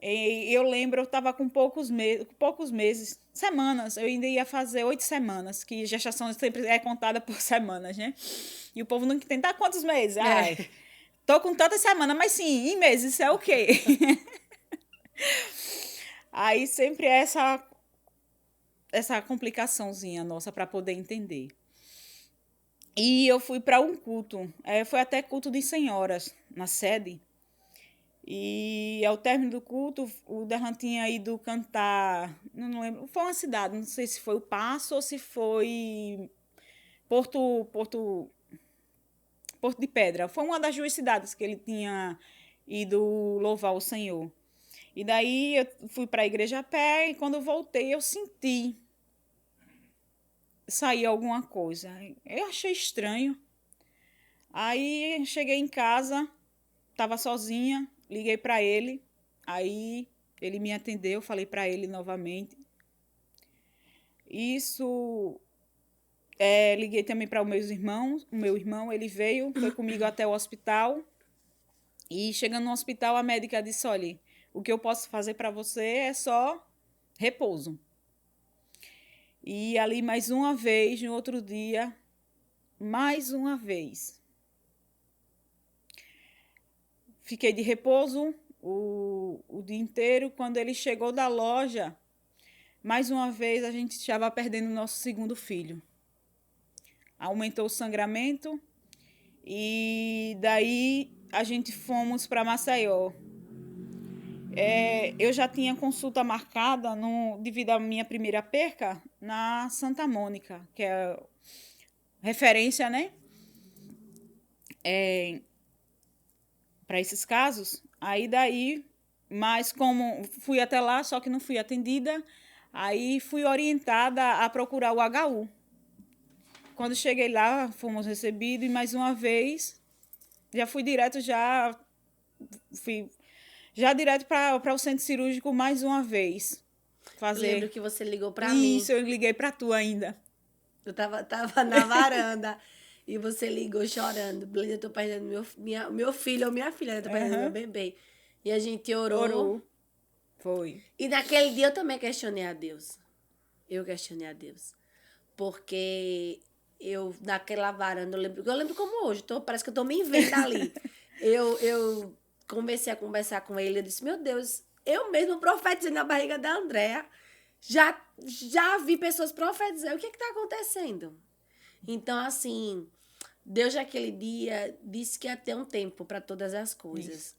E eu lembro, eu estava com poucos meses, semanas, eu ainda ia fazer 8 semanas, que gestação sempre é contada por semanas, né? E o povo não entende, tá quantos meses? Ai, tô com tantas semanas, mas sim, em meses, isso é o quê? Aí sempre é essa complicaçãozinha nossa para poder entender. E eu fui para um culto, foi até culto de senhoras, na sede. E ao término do culto, o Derlan tinha ido cantar, não lembro, foi uma cidade, não sei se foi o Passo ou se foi Porto de Pedra. Foi uma das 2 cidades que ele tinha ido louvar o Senhor. E daí eu fui para a igreja a pé e quando eu voltei eu senti sair alguma coisa. Eu achei estranho. Aí cheguei em casa, estava sozinha, liguei para ele, aí ele me atendeu, falei para ele novamente. Isso, liguei também para o meu irmão, ele veio, foi comigo até o hospital. E chegando no hospital, a médica disse, olha, o que eu posso fazer para você é só repouso. E ali mais uma vez, no outro dia, mais uma vez. Fiquei de repouso o dia inteiro. Quando ele chegou da loja, mais uma vez a gente estava perdendo o nosso segundo filho. Aumentou o sangramento e daí a gente fomos para Maceió. Eu já tinha consulta marcada, devido à minha primeira perca, na Santa Mônica, que é referência, né? Para esses casos. Aí daí, mas como fui até lá, só que não fui atendida, aí fui orientada a procurar o HU. Quando cheguei lá, fomos recebidos e mais uma vez, já fui direto, direto para o centro cirúrgico mais uma vez. Eu lembro que você ligou para mim. Isso, eu liguei para tu ainda. Eu tava na varanda e você ligou chorando. Eu tô perdendo meu filho ou minha filha, eu tô perdendo meu bebê. E a gente orou. Foi. E naquele dia eu também questionei a Deus. Eu questionei a Deus. Porque eu, naquela varanda, eu lembro como hoje, parece que eu tô me vendo ali. Eu comecei a conversar com ele, eu disse, meu Deus, eu mesmo profetizei na barriga da Andréa, já vi pessoas profetizando, o que está acontecendo? Então, assim, Deus naquele dia disse que ia ter um tempo para todas as coisas. Isso.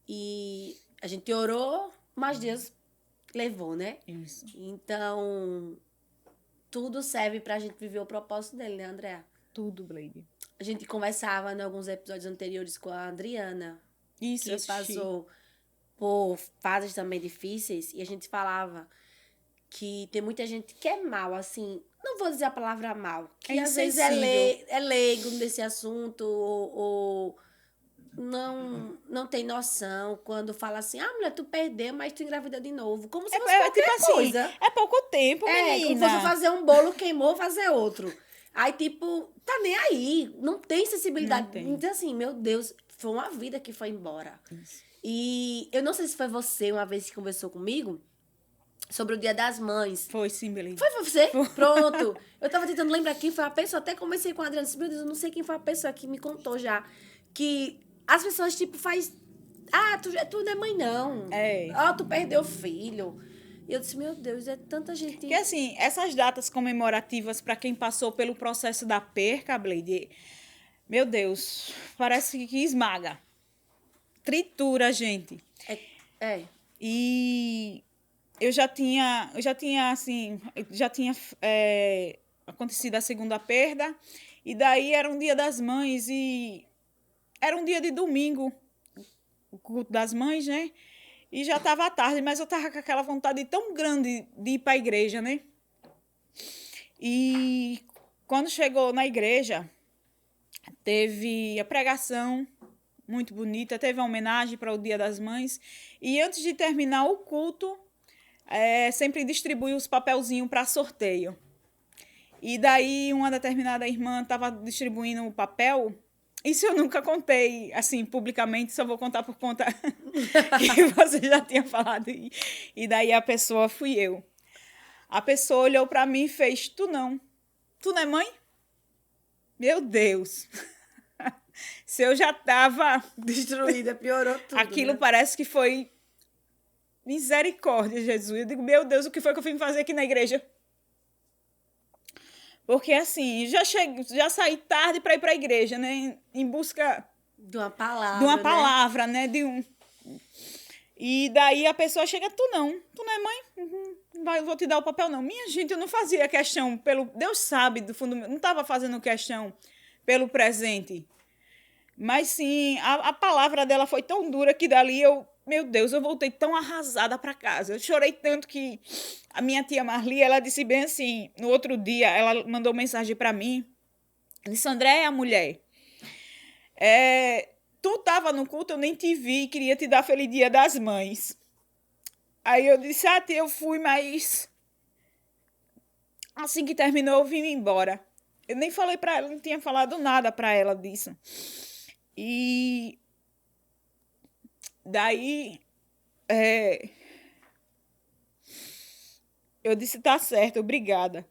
E a gente orou, mas Deus levou, né? Isso. Então, tudo serve pra gente viver o propósito dele, né, Andréa? Tudo, Blade. A gente conversava em alguns episódios anteriores com a Adriana, Isso, que eu assisti. passou por fases também difíceis, e a gente falava que tem muita gente que é mal, assim, não vou dizer a palavra mal, que É às vezes insensível. é leigo nesse assunto, ou não tem noção quando fala assim, ah, mulher, tu perdeu, mas tu engravida de novo, como se fosse Tipo qualquer assim, coisa. é pouco tempo, É, como se fosse menina. fazer um bolo, queimou, fazer outro. Aí, tipo, tá nem aí, não tem sensibilidade. Não tem. Então, assim, meu Deus, foi uma vida que foi embora. Isso. E eu não sei se foi você uma vez que conversou comigo sobre o Dia das Mães. Foi sim, Blade. Foi você? Pronto. Eu tava tentando lembrar quem foi a pessoa, até comecei com a Adriana, disse, meu Deus, eu não sei quem foi a pessoa que me contou já. Que as pessoas, tipo, faz... Ah, tu não é mãe, não. É. Ah, tu perdeu o filho. E eu disse, meu Deus, é tanta gente... Porque, assim, essas datas comemorativas para quem passou pelo processo da perca, Blade, meu Deus, parece que esmaga. Tritura a gente. É. E eu já tinha assim, acontecido a segunda perda, e daí era um Dia das Mães, e era um dia de domingo, o culto das mães, né? E já estava tarde, mas eu estava com aquela vontade tão grande de ir para a igreja, né? E quando chegou na igreja, teve a pregação muito bonita, teve a homenagem para o Dia das Mães. E antes de terminar o culto, sempre distribui os papelzinhos para sorteio. E daí uma determinada irmã estava distribuindo o papel. Isso eu nunca contei, assim, publicamente, só vou contar por conta que você já tinha falado. E daí a pessoa fui eu. A pessoa olhou para mim e fez, tu não é mãe? Meu Deus! Se eu já estava Destruída, piorou tudo. Aquilo né? parece que foi misericórdia, Jesus. Eu digo, meu Deus, o que foi que eu vim fazer aqui na igreja? Porque, assim, já saí tarde para ir para a igreja, né? Em busca De uma palavra. de uma palavra, né? E daí a pessoa chega, tu não é mãe? Vou te dar o papel, não. Minha gente, eu não fazia questão pelo... Deus sabe, do fundo, não estava fazendo questão pelo presente. Mas sim, a palavra dela foi tão dura que dali meu Deus, eu voltei tão arrasada para casa. Eu chorei tanto que a minha tia Marli, ela disse bem assim, no outro dia, ela mandou mensagem para mim. Ela disse, Andréia, mulher, tu estava no culto, eu nem te vi, queria te dar Feliz Dia das Mães. Aí eu disse, tia, eu fui, mas assim que terminou, eu vim embora. Eu nem falei para ela, não tinha falado nada para ela disso. E daí eu disse, tá certo, obrigada.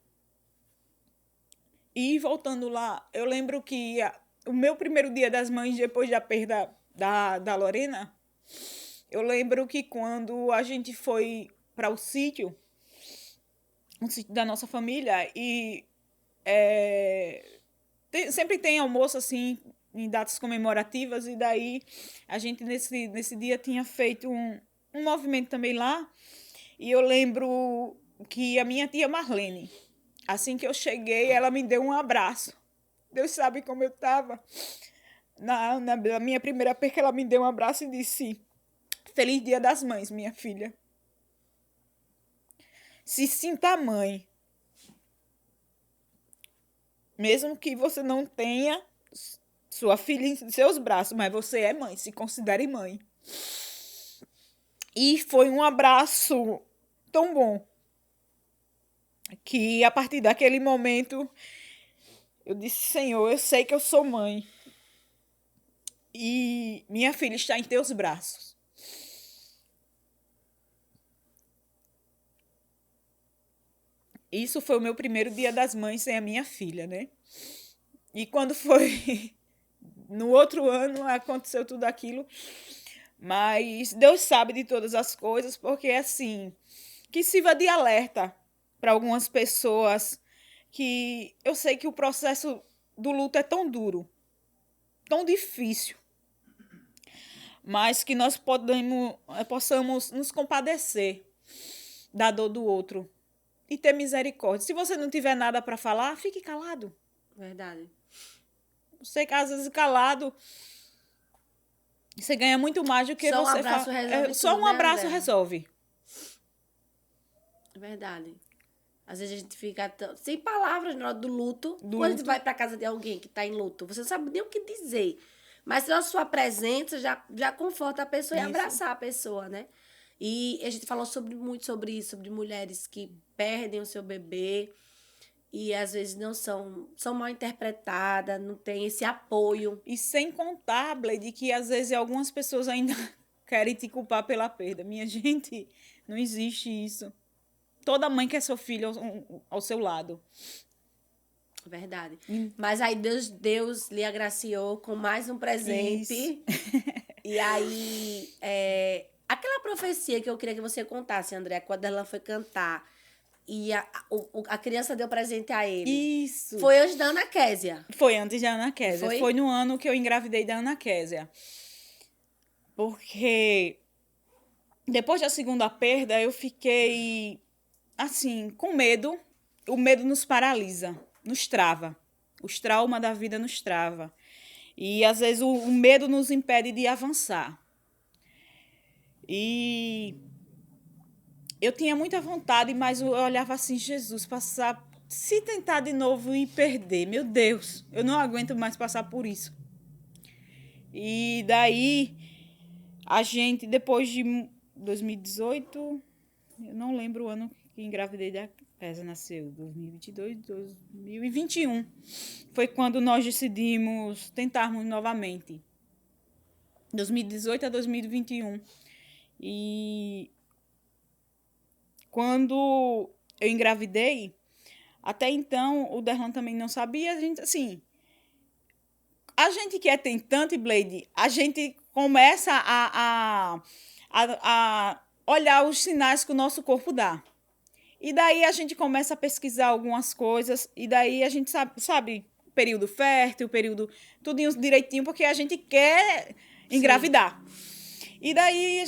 E voltando lá, eu lembro que o meu primeiro Dia das Mães, depois da perda da Lorena, eu lembro que quando a gente foi para o sítio da nossa família, e sempre tem almoço assim, em datas comemorativas, e daí a gente nesse dia tinha feito um movimento também lá, e eu lembro que a minha tia Marlene, assim que eu cheguei, ela me deu um abraço. Deus sabe como eu estava. Na minha primeira perca, ela me deu um abraço e disse, Feliz Dia das Mães, minha filha. Se sinta mãe. Mesmo que você não tenha sua filha em seus braços, mas você é mãe, se considere mãe. E foi um abraço tão bom que a partir daquele momento eu disse, Senhor, eu sei que eu sou mãe e minha filha está em teus braços. Isso foi o meu primeiro Dia das Mães sem a minha filha, né? E quando foi no outro ano, aconteceu tudo aquilo. Mas Deus sabe de todas as coisas, porque assim, que sirva de alerta para algumas pessoas que eu sei que o processo do luto é tão duro, tão difícil, mas que nós possamos nos compadecer da dor do outro e ter misericórdia. Se você não tiver nada para falar, fique calado. Verdade. Você que às vezes calado, você ganha muito mais do que Só um você abraço resolve só tudo, um né, abraço Andréa? resolve. Verdade. Às vezes a gente fica sem palavras na hora do luto. Quando a gente vai pra casa de alguém que tá em luto, você não sabe nem o que dizer. Mas só a sua presença já conforta a pessoa e Isso. abraçar a pessoa, né? E a gente falou muito sobre isso, sobre mulheres que perdem o seu bebê e às vezes não são mal interpretadas, não tem esse apoio. E sem contar, Blade, que às vezes algumas pessoas ainda querem te culpar pela perda. Minha gente, não existe isso. Toda mãe quer seu filho ao seu lado. Verdade. Mas aí Deus lhe agraciou com mais um presente. E aí, aquela profecia que eu queria que você contasse, André, quando ela foi cantar e a criança deu presente a ele. Isso. Foi antes da Ana Késia. Foi antes da Ana Késia. Foi? Foi no ano que eu engravidei da Ana Késia. Porque depois da segunda perda, eu fiquei, assim, com medo. O medo nos paralisa, nos trava. Os traumas da vida nos trava. E, às vezes, o medo nos impede de avançar. E eu tinha muita vontade, mas eu olhava assim, Jesus, se tentar de novo e perder, meu Deus, eu não aguento mais passar por isso. E daí, a gente, depois de 2018, eu não lembro o ano que engravidei da Késia, nasceu 2022, 2021. Foi quando nós decidimos tentarmos novamente. 2018 a 2021. E quando eu engravidei, até então o Derlan também não sabia, a gente que é tentante, Blade, a gente começa a olhar os sinais que o nosso corpo dá. E daí a gente começa a pesquisar algumas coisas, e daí a gente sabe período fértil, período tudinho direitinho, porque a gente quer engravidar. E daí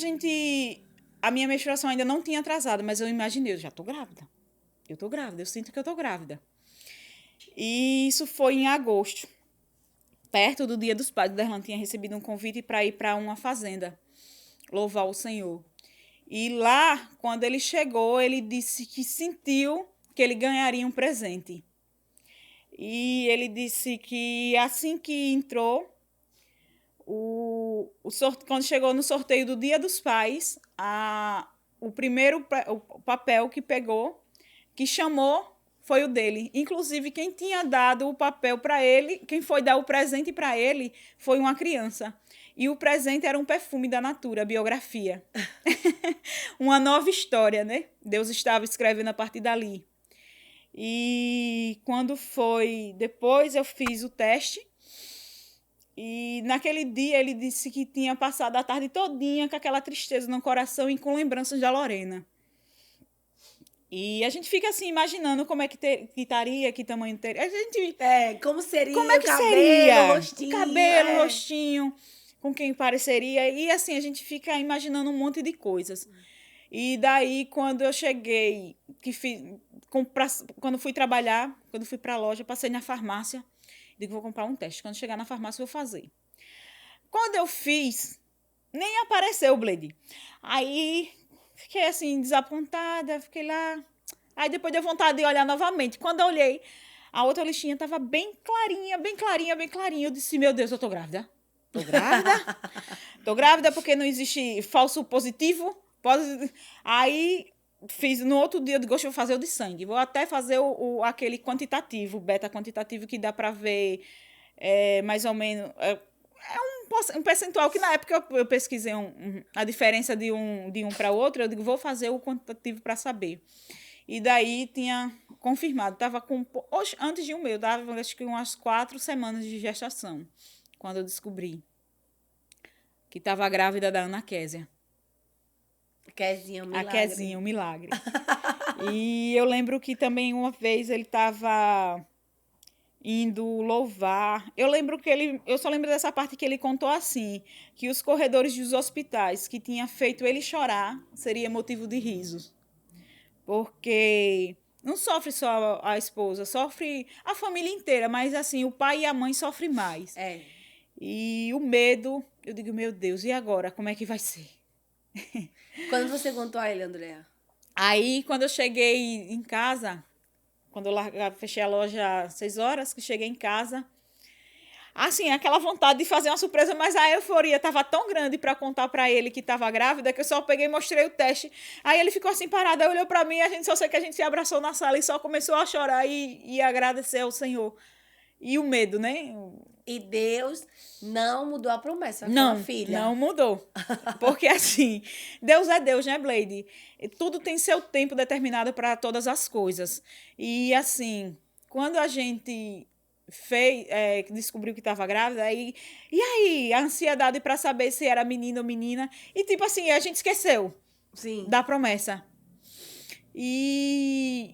a minha menstruação ainda não tinha atrasado, mas eu imaginei, eu já tô grávida. Eu sinto que eu tô grávida. E isso foi em agosto, perto do Dia dos Pais. O Derlan tinha recebido um convite para ir para uma fazenda, louvar o Senhor. E lá, quando ele chegou, ele disse que sentiu que ele ganharia um presente. E ele disse que assim que entrou, quando chegou no sorteio do Dia dos Pais, o primeiro papel que pegou, que chamou, foi o dele. Inclusive, quem tinha dado o papel para ele, quem foi dar o presente para ele, foi uma criança. E o presente era um perfume da Natura, biografia. Uma nova história, né? Deus estava escrevendo a partir dali. E quando foi depois, eu fiz o teste. E naquele dia ele disse que tinha passado a tarde todinha com aquela tristeza no coração e com lembranças da Lorena. E a gente fica assim, imaginando como é que estaria, que tamanho teria. Como seria como é que o cabelo, seria? o rostinho. Cabelo, rostinho, com quem pareceria. E assim, a gente fica imaginando um monte de coisas. E daí, quando eu cheguei, quando fui trabalhar, quando fui para a loja, passei na farmácia, digo, vou comprar um teste. Quando chegar na farmácia, vou fazer. Quando eu fiz, nem apareceu o Blade. Aí, fiquei assim, desapontada, fiquei lá. Aí depois deu vontade de olhar novamente. Quando eu olhei, a outra listinha estava bem clarinha, bem clarinha, bem clarinha. Eu disse, meu Deus, eu tô grávida. Tô grávida? Tô grávida porque não existe falso positivo. Aí, fiz no outro dia, eu digo, vou fazer o de sangue. Vou até fazer aquele quantitativo, beta quantitativo, que dá para ver mais ou menos... um percentual que na época eu pesquisei a diferença de um para o outro. Eu digo, vou fazer o quantitativo para saber. E daí tinha confirmado. Estava antes de um meu, dava acho que umas 4 semanas de gestação, quando eu descobri que estava grávida da Ana Késia. Kézinha, um milagre. A Kézinha, um milagre. E eu lembro que também uma vez ele estava indo louvar. Eu só lembro dessa parte que ele contou assim, que os corredores dos hospitais que tinha feito ele chorar seria motivo de risos. Porque não sofre só a esposa, sofre a família inteira, mas assim, o pai e a mãe sofrem mais. É. E o medo, eu digo, meu Deus, e agora? Como é que vai ser? Quando você contou a ele, Andréa? Aí, quando eu cheguei em casa, quando fechei a loja às 6 horas, que cheguei em casa, assim, aquela vontade de fazer uma surpresa, mas a euforia estava tão grande para contar para ele que estava grávida, que eu só peguei e mostrei o teste. Aí ele ficou assim parado, aí olhou para mim, a gente só sei que a gente se abraçou na sala e só começou a chorar e agradecer ao Senhor. E o medo, né? E Deus não mudou a promessa com a Não, filha. não mudou. Porque assim, Deus é Deus, né, Blade? E tudo tem seu tempo determinado para todas as coisas. E assim, quando a gente descobriu que estava grávida, e aí, a ansiedade para saber se era menino ou menina. E tipo assim, a gente esqueceu Sim. da promessa. E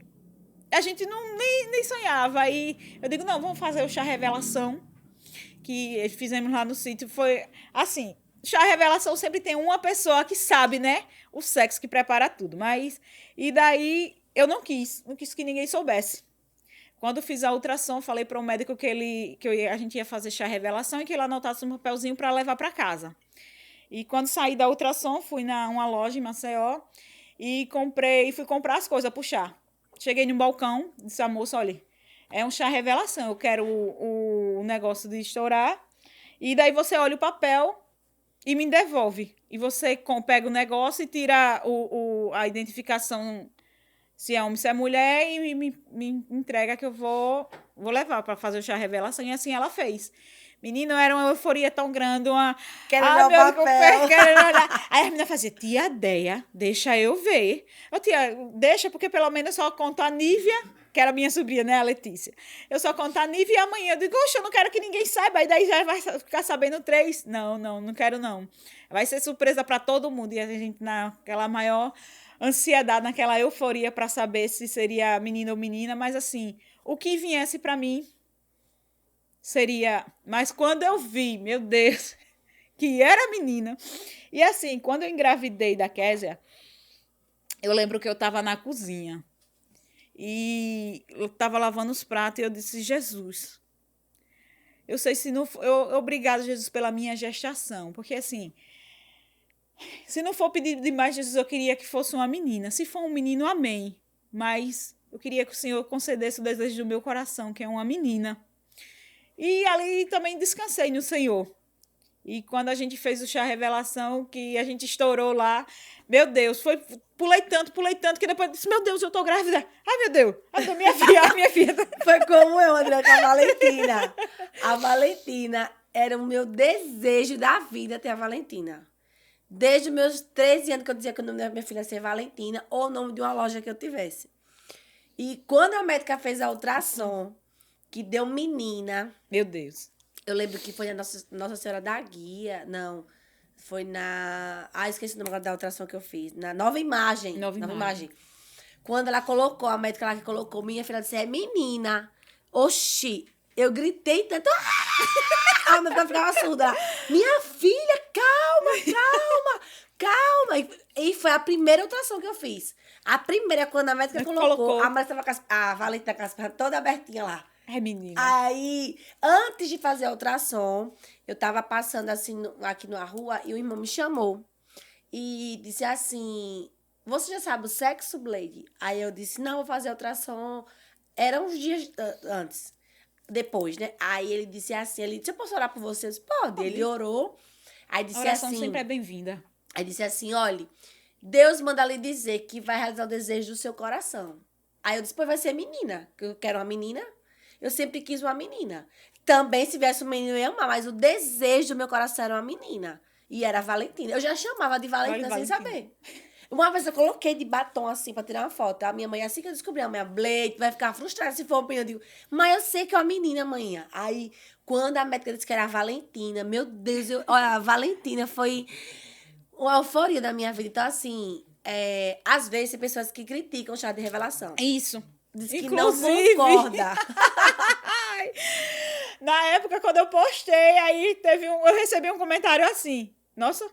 a gente nem sonhava. Aí eu digo, não, vamos fazer o chá revelação que fizemos lá no sítio. Foi assim, chá revelação sempre tem uma pessoa que sabe, né? O sexo que prepara tudo. Mas, e daí eu não quis que ninguém soubesse. Quando fiz a ultrassom, falei para o médico a gente ia fazer chá revelação e que ele anotasse um papelzinho para levar para casa. E quando saí da ultrassom, fui uma loja em Maceió e fui comprar as coisas para o chá. Cheguei no balcão, disse a moça, olha, é um chá revelação, eu quero o negócio de estourar. E daí você olha o papel e me devolve. E você pega o negócio e tira a identificação, se é homem, se é mulher, e me entrega que eu vou levar para fazer o chá revelação. E assim ela fez. Menino, era uma euforia tão grande, Querendo olhar o papel. Querendo olhar. Aí a menina fazia, tia Deia, deixa eu ver. Eu, tia, deixa, porque pelo menos eu só conto a Nívia, que era minha sobrinha, né, a Letícia. Eu só conto a Nívia e amanhã eu digo, oxe, eu não quero que ninguém saiba. Aí daí já vai ficar sabendo 3. Não quero não. Vai ser surpresa para todo mundo. E a gente naquela maior ansiedade, naquela euforia para saber se seria menino ou menina. Mas assim, o que viesse para mim seria... Mas quando eu vi, meu Deus, que era menina. E assim, quando eu engravidei da Késia, eu lembro que eu estava na cozinha. E eu estava lavando os pratos e eu disse, Jesus, eu sei se não for... Obrigada, Jesus, pela minha gestação. Porque assim, se não for pedir demais, Jesus, eu queria que fosse uma menina. Se for um menino, amém. Mas eu queria que o Senhor concedesse o desejo do meu coração, que é uma menina. E ali também descansei no Senhor. E quando a gente fez o chá revelação, que a gente estourou lá, meu Deus, pulei tanto, que depois disse, meu Deus, eu tô grávida. Ai, meu Deus, minha filha. Foi como eu, André, com a Valentina. A Valentina era o meu desejo da vida ter a Valentina. Desde os meus 13 anos que eu dizia que o nome da minha filha ia ser Valentina, ou o nome de uma loja que eu tivesse. E quando a médica fez a ultrassom, que deu menina... Meu Deus. Eu lembro que foi na Nossa Senhora da Guia. Não, foi na... esqueci o nome da ultrassom que eu fiz. Na Nova Imagem. Nova Imagem. Quando ela colocou, a médica lá que colocou, minha filha disse, é menina. Oxi, eu gritei tanto. A médica ficava surda. Minha filha, calma. E foi a primeira ultrassom que eu fiz. A primeira, quando a médica colocou. A Maria estava a Valentina com as pernas toda abertinha lá. É, menina. Aí, antes de fazer a ultrassom, eu tava passando assim aqui na rua e o irmão me chamou. E disse assim, você já sabe o sexo, Blade? Aí eu disse, não, vou fazer a ultrassom. Era uns dias antes. Depois, né? Aí ele disse assim, eu posso orar por você? Eu disse, pode. Ele orou. Aí disse a oração assim... sempre é bem-vinda. Aí disse assim, olha, Deus manda lhe dizer que vai realizar o desejo do seu coração. Aí eu disse, pois vai ser menina, que eu quero uma menina. Eu sempre quis uma menina. Também, se viesse um menino, eu ia amar, mas o desejo do meu coração era uma menina. E era a Valentina. Eu já chamava de Valentina sem saber. Uma vez eu coloquei de batom assim pra tirar uma foto. A minha mãe, assim que eu descobri, a minha Blade vai ficar frustrada se for um menino. Eu digo, mas eu sei que é uma menina, amanhã. Aí, quando a médica disse que era a Valentina, meu Deus, olha, a Valentina foi uma euforia da minha vida. Então, assim, às vezes, tem pessoas que criticam o chá de revelação. Isso. Diz que Inclusive, não concorda. Na época, quando eu postei, aí eu recebi um comentário assim, nossa,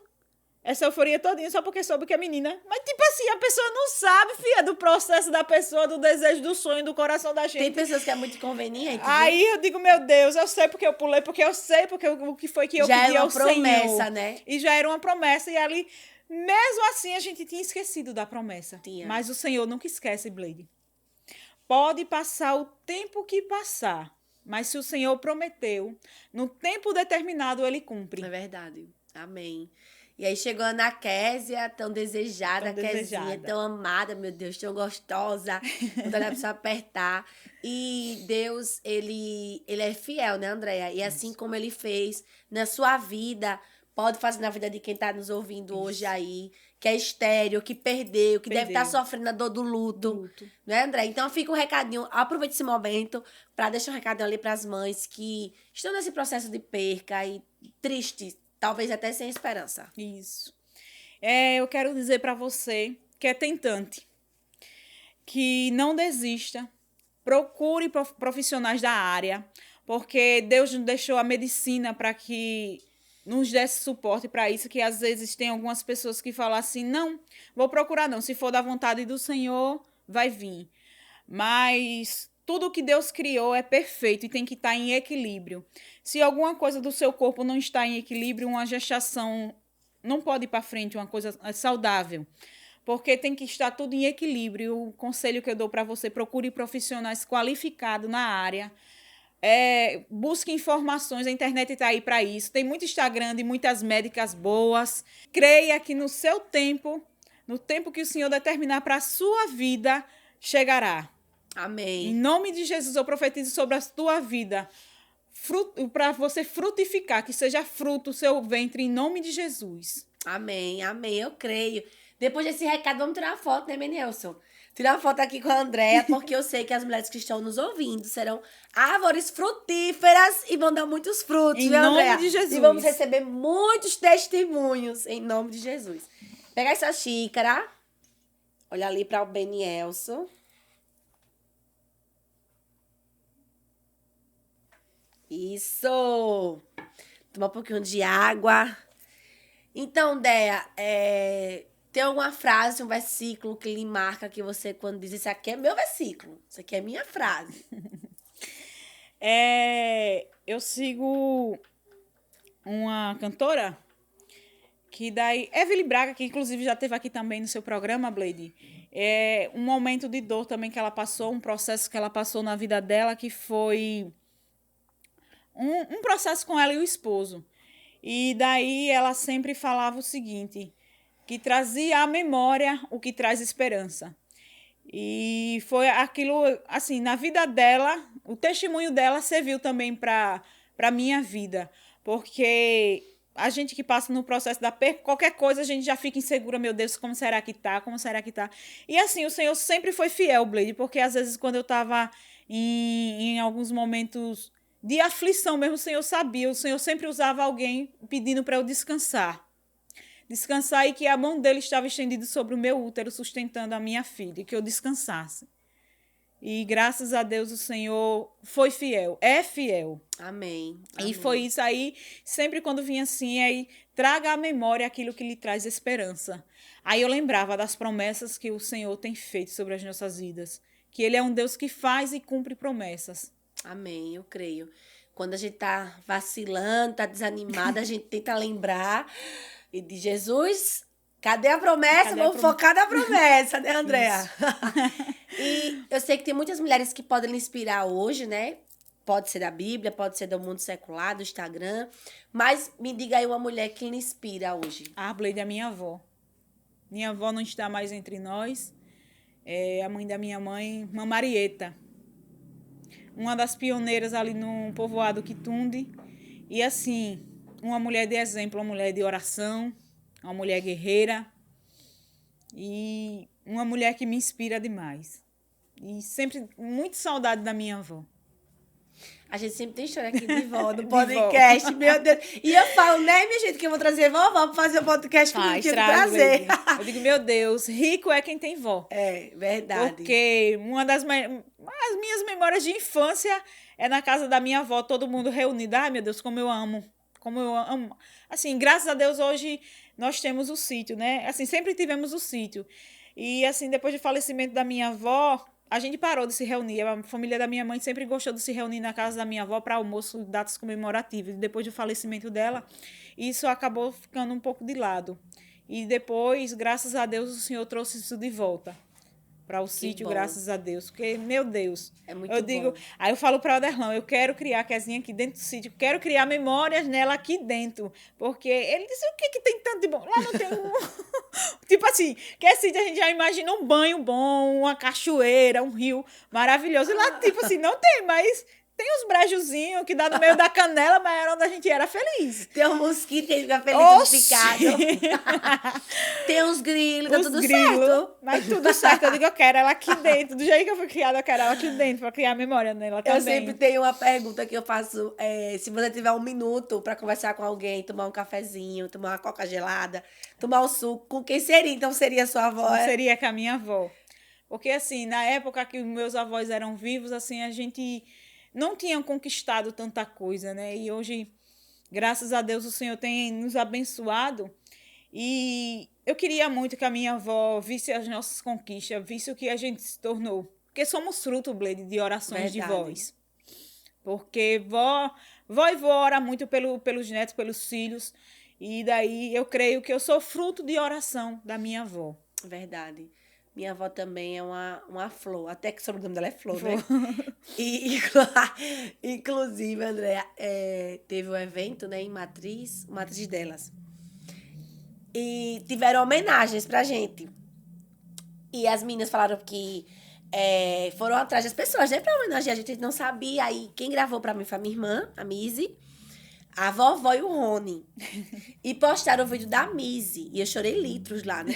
essa euforia todinha só porque soube que é menina. Mas, tipo assim, a pessoa não sabe, filha, do processo da pessoa, do desejo, do sonho, do coração da gente. Tem pessoas que é muito conveniente. Aí eu digo, meu Deus, eu sei porque eu pulei, porque eu sei porque o que foi que eu pedi ao Senhor. Já era uma promessa, né? E já era uma promessa, e ali, mesmo assim, a gente tinha esquecido da promessa. Tinha. Mas o Senhor nunca esquece, Blade. Pode passar o tempo que passar, mas se o Senhor prometeu, no tempo determinado ele cumpre. É verdade. Amém. E aí chegou a Ana Késia, tão desejada, Kézinha, tão amada, meu Deus, tão gostosa, vontade da pessoa apertar. E Deus, ele é fiel, né, Andréia? E assim como ele fez na sua vida, pode fazer na vida de quem está nos ouvindo hoje aí, que é estéril, que perdeu, que deve estar sofrendo a dor do luto. Né, André? Então fica um recadinho, aproveite esse momento para deixar um recadinho ali para as mães que estão nesse processo de perca e tristes, talvez até sem esperança. Isso. Eu quero dizer para você que é tentante, que não desista, procure profissionais da área, porque Deus nos deixou a medicina para que nos desse suporte para isso, que às vezes tem algumas pessoas que falam assim, não, vou procurar não, se for da vontade do Senhor, vai vir. Mas tudo que Deus criou é perfeito e tem que estar em equilíbrio. Se alguma coisa do seu corpo não está em equilíbrio, uma gestação não pode ir para frente, uma coisa saudável. Porque tem que estar tudo em equilíbrio. O conselho que eu dou para você, procure profissionais qualificados na área. Busque informações, a internet está aí para isso. Tem muito Instagram de muitas médicas boas. Creia que no seu tempo, no tempo que o Senhor determinar para a sua vida, chegará. Amém. Em nome de Jesus, eu profetizo sobre a tua vida, para você frutificar, que seja fruto o seu ventre, em nome de Jesus. Amém, amém, eu creio. Depois desse recado, vamos tirar uma foto, né, Menelson? Tirar uma foto aqui com a Andréia, porque eu sei que as mulheres que estão nos ouvindo serão árvores frutíferas e vão dar muitos frutos, em viu, Andréia? Nome de Jesus. E vamos receber muitos testemunhos, em nome de Jesus. Pegar essa xícara, olha ali para o Benielson. Isso! Tomar um pouquinho de água. Então, Déia, tem alguma frase, um versículo que lhe marca que você, quando diz, esse aqui é meu versículo, isso aqui é minha frase? Eu sigo uma cantora que daí... Evelyn Braga, que inclusive já esteve aqui também no seu programa, Blade. Um momento de dor também que ela passou, um processo que ela passou na vida dela, que foi um processo com ela e o esposo. E daí ela sempre falava o seguinte, que trazia à memória o que traz esperança. E foi aquilo, assim, na vida dela, o testemunho dela serviu também para a minha vida. Porque a gente que passa no processo da perca, qualquer coisa a gente já fica insegura, meu Deus, como será que tá? Como será que tá? E assim, o Senhor sempre foi fiel, Blade, porque às vezes quando eu estava em alguns momentos de aflição mesmo, o Senhor sabia, o Senhor sempre usava alguém pedindo para eu descansar. Descansar e que a mão dele estava estendida sobre o meu útero, sustentando a minha filha, e que eu descansasse. E graças a Deus o Senhor foi fiel, é fiel. Amém. E foi isso aí, sempre quando vinha assim, aí traga à memória aquilo que lhe traz esperança. Aí eu lembrava das promessas que o Senhor tem feito sobre as nossas vidas, que Ele é um Deus que faz e cumpre promessas. Amém, eu creio. Quando a gente tá vacilando, tá desanimada, a gente tenta lembrar e de Jesus, cadê a promessa? Vamos focar na promessa, né, Andréia? E eu sei que tem muitas mulheres que podem lhe inspirar hoje, né? Pode ser da Bíblia, pode ser do mundo secular, do Instagram. Mas me diga aí uma mulher que lhe inspira hoje. A Blade é a minha avó. Minha avó não está mais entre nós. É a mãe da minha mãe, Mãe Marieta. Uma das pioneiras ali no povoado Quitunde. E assim, uma mulher de exemplo, uma mulher de oração, uma mulher guerreira. E uma mulher que me inspira demais. E sempre muito saudade da minha avó. A gente sempre tem história aqui de vó no podcast, meu Deus. E eu falo, né, minha gente, que eu vou trazer vovó pra fazer o podcast comigo, tinha que trazer. Eu digo, meu Deus, rico é quem tem vó. É, verdade. Porque as minhas memórias de infância é na casa da minha avó, todo mundo reunido. Ai, meu Deus, como eu amo. Como eu amo. Assim, graças a Deus, hoje nós temos o sítio, né? Assim, sempre tivemos o sítio. E, assim, depois do falecimento da minha avó, a gente parou de se reunir. A família da minha mãe sempre gostou de se reunir na casa da minha avó para almoço, datas comemorativas. E depois do falecimento dela, isso acabou ficando um pouco de lado. E depois, graças a Deus, o Senhor trouxe isso de volta para o sítio, bom. Graças a Deus. Porque, meu Deus, É muito eu digo, bom. aí eu falo para o Aderlan, eu quero criar a casinha aqui dentro do sítio, quero criar memórias nela aqui dentro. Porque ele disse, o que tem tanto de bom? Lá não tem tipo assim, que é sítio, a gente já imagina um banho bom, uma cachoeira, um rio maravilhoso. E lá, tipo assim, não tem, mas tem uns brejozinhos que dá no meio da canela, mas era onde a gente era feliz. Tem um mosquito que a gente fica feliz picado. Tem uns grilos, tá tudo certo. Mas tudo certo, eu digo, eu quero ela aqui dentro. Do jeito que eu fui criada, eu quero ela aqui dentro, pra criar memória nela também. Eu sempre tenho uma pergunta que eu faço, se você tiver 1 minuto pra conversar com alguém, tomar um cafezinho, tomar uma coca gelada, tomar um suco, com quem seria? Então seria sua avó? Seria com a minha avó. Porque assim, na época que os meus avós eram vivos, assim, a gente não tinha conquistado tanta coisa, né? E hoje, graças a Deus, o Senhor tem nos abençoado. E eu queria muito que a minha avó visse as nossas conquistas, visse o que a gente se tornou. Porque somos fruto, Bleide, de orações de vós. Porque vó e vó ora muito pelos netos, pelos filhos. E daí eu creio que eu sou fruto de oração da minha avó. Verdade. Minha avó também é uma flor. Até que o sobrenome dela é Flor, né? E, inclusive, Andréa, teve um evento, né, em Matriz delas. E tiveram homenagens pra gente. E as meninas falaram que foram atrás das pessoas, né, pra homenagear. A gente não sabia. Aí quem gravou pra mim foi a minha irmã, a Mizzy, a vovó e o Rony. E postaram o vídeo da Mizzy. E eu chorei litros lá, né?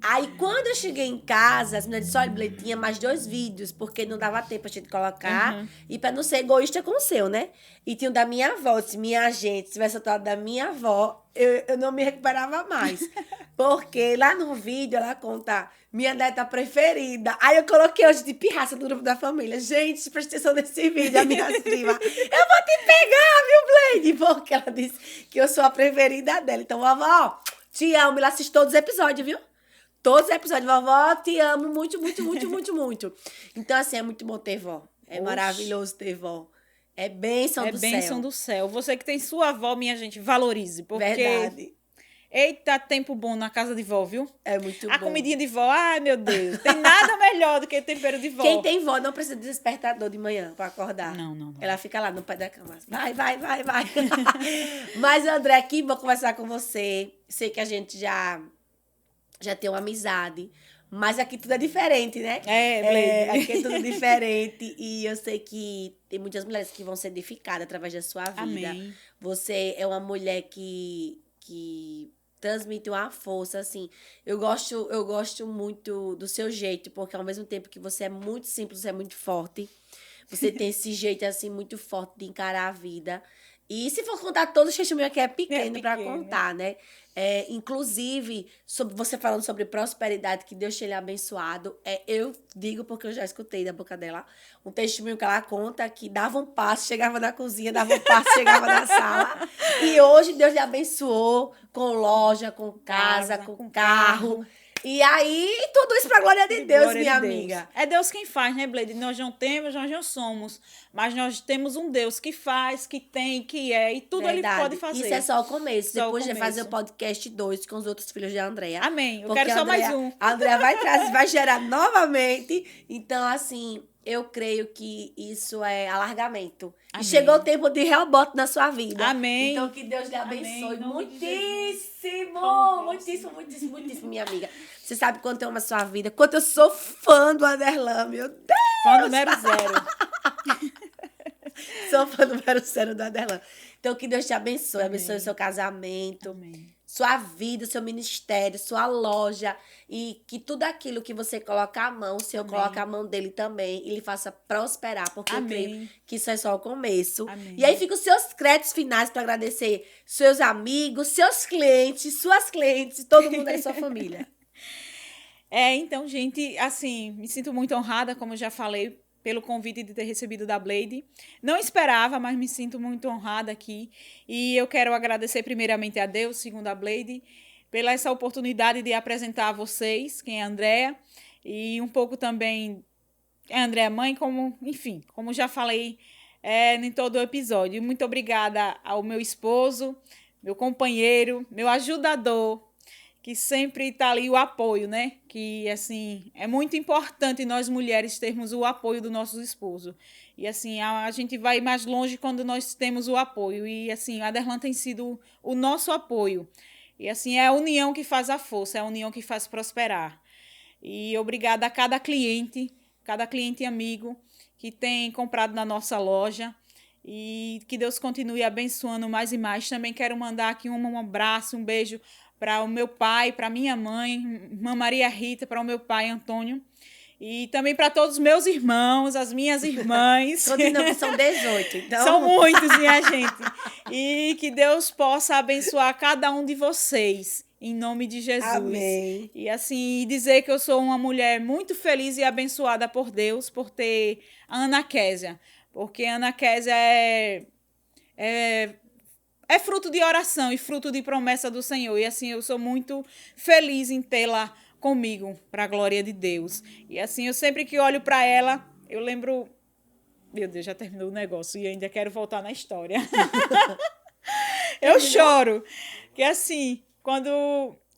Aí, quando eu cheguei em casa, as meninas disseram, olha, tinha mais 2 vídeos, porque não dava tempo a gente colocar. E pra não ser egoísta com o seu, né? E tinha o da minha avó. Se minha gente tivesse soltado da minha avó, eu não me recuperava mais. Porque lá no vídeo, ela conta minha neta preferida. Aí eu coloquei hoje de pirraça no grupo da família. Gente, presta atenção nesse vídeo, a minha prima. Eu vou te pegar, viu, Bleide? Porque ela disse que eu sou a preferida dela. Então, vovó, te amo. Ela assiste todos os episódios, viu? Todos os episódios. Vovó, te amo muito, muito, muito, muito, muito. Então, assim, é muito bom ter vó. É maravilhoso ter vó. É bênção do céu. É bênção do céu. Você que tem sua avó, minha gente, valorize. Porque... Verdade. Eita, tempo bom na casa de vó, viu? É muito bom. A comidinha de vó, ai, meu Deus. Tem nada melhor do que tempero de vó. Quem tem vó não precisa de despertador de manhã pra acordar. Não. Ela fica lá no pé da cama. Vai. Mas, André, aqui vou conversar com você. Sei que a gente já tem uma amizade. Mas aqui tudo é diferente, né? Aqui é tudo diferente. E eu sei que tem muitas mulheres que vão ser edificadas através da sua vida. Amém. Você é uma mulher que transmite uma força, assim. Eu gosto muito do seu jeito, porque ao mesmo tempo que você é muito simples, você é muito forte. Você tem esse jeito, assim, muito forte de encarar a vida. E se for contar todos os testemunhos aqui, é pequeno para contar, né? Inclusive, você falando sobre prosperidade, que Deus tenha abençoado. Eu digo, porque eu já escutei da boca dela, um testemunho que ela conta que dava um passo, chegava na cozinha, dava um passo, chegava na sala. E hoje Deus lhe abençoou com loja, com casa, com carro. E aí, tudo isso pra glória de Deus, minha amiga. É Deus quem faz, né, Bleide? Nós não temos, nós não somos. Mas nós temos um Deus que faz, que tem, que é. E tudo Ele pode fazer. Isso é só o começo. Depois de fazer o podcast 2 com os outros filhos de Andréa. Amém. Eu quero só mais um. A Andréa vai gerar novamente. Então, assim, eu creio que isso é alargamento. Amém. E chegou o tempo de rebote na sua vida. Amém. Então, que Deus lhe abençoe muitíssimo, muitíssimo, minha amiga. Você sabe quanto eu amo a sua vida, quanto eu sou fã do Aderlan, meu Deus. Fã número 0. Sou fã número 0 do Aderlan. Então, que Deus te abençoe. Amém. Abençoe o seu casamento. Amém. sua vida, seu ministério, sua loja, e que tudo aquilo que você coloca a mão, o Senhor coloca a mão dele também, e lhe faça prosperar, porque eu creio que isso é só o começo. Amém. E aí ficam os seus créditos finais para agradecer seus amigos, seus clientes, suas clientes, todo mundo aí, sua família. Então, gente, assim, me sinto muito honrada, como eu já falei, pelo convite de ter recebido da Blade. Não esperava, mas me sinto muito honrada aqui. E eu quero agradecer primeiramente a Deus, segundo a Blade, pela essa oportunidade de apresentar a vocês quem é a Andréa. E um pouco também a Andréa mãe, enfim, como já falei em todo o episódio. Muito obrigada ao meu esposo, meu companheiro, meu ajudador, que sempre está ali o apoio, né? Que, assim, é muito importante nós mulheres termos o apoio do nosso esposo. E, assim, a gente vai mais longe quando nós temos o apoio. E, assim, a Aderlan tem sido o nosso apoio. E, assim, é a união que faz a força, é a união que faz prosperar. E obrigada a cada cliente amigo que tem comprado na nossa loja. E que Deus continue abençoando mais e mais. Também quero mandar aqui um abraço, um beijo para o meu pai, para minha mãe, irmã Maria Rita, para o meu pai, Antônio. E também para todos os meus irmãos, as minhas irmãs. Continua que são 18, então... São muitos, minha gente. E que Deus possa abençoar cada um de vocês, em nome de Jesus. Amém. E assim, dizer que eu sou uma mulher muito feliz e abençoada por Deus, por ter a Ana Késia. Porque a Ana Késia é fruto de oração e fruto de promessa do Senhor. E assim, eu sou muito feliz em tê-la comigo, para a glória de Deus. E assim, eu sempre que olho para ela, eu lembro... Meu Deus, já terminou o negócio e ainda quero voltar na história. Eu choro. Que assim, quando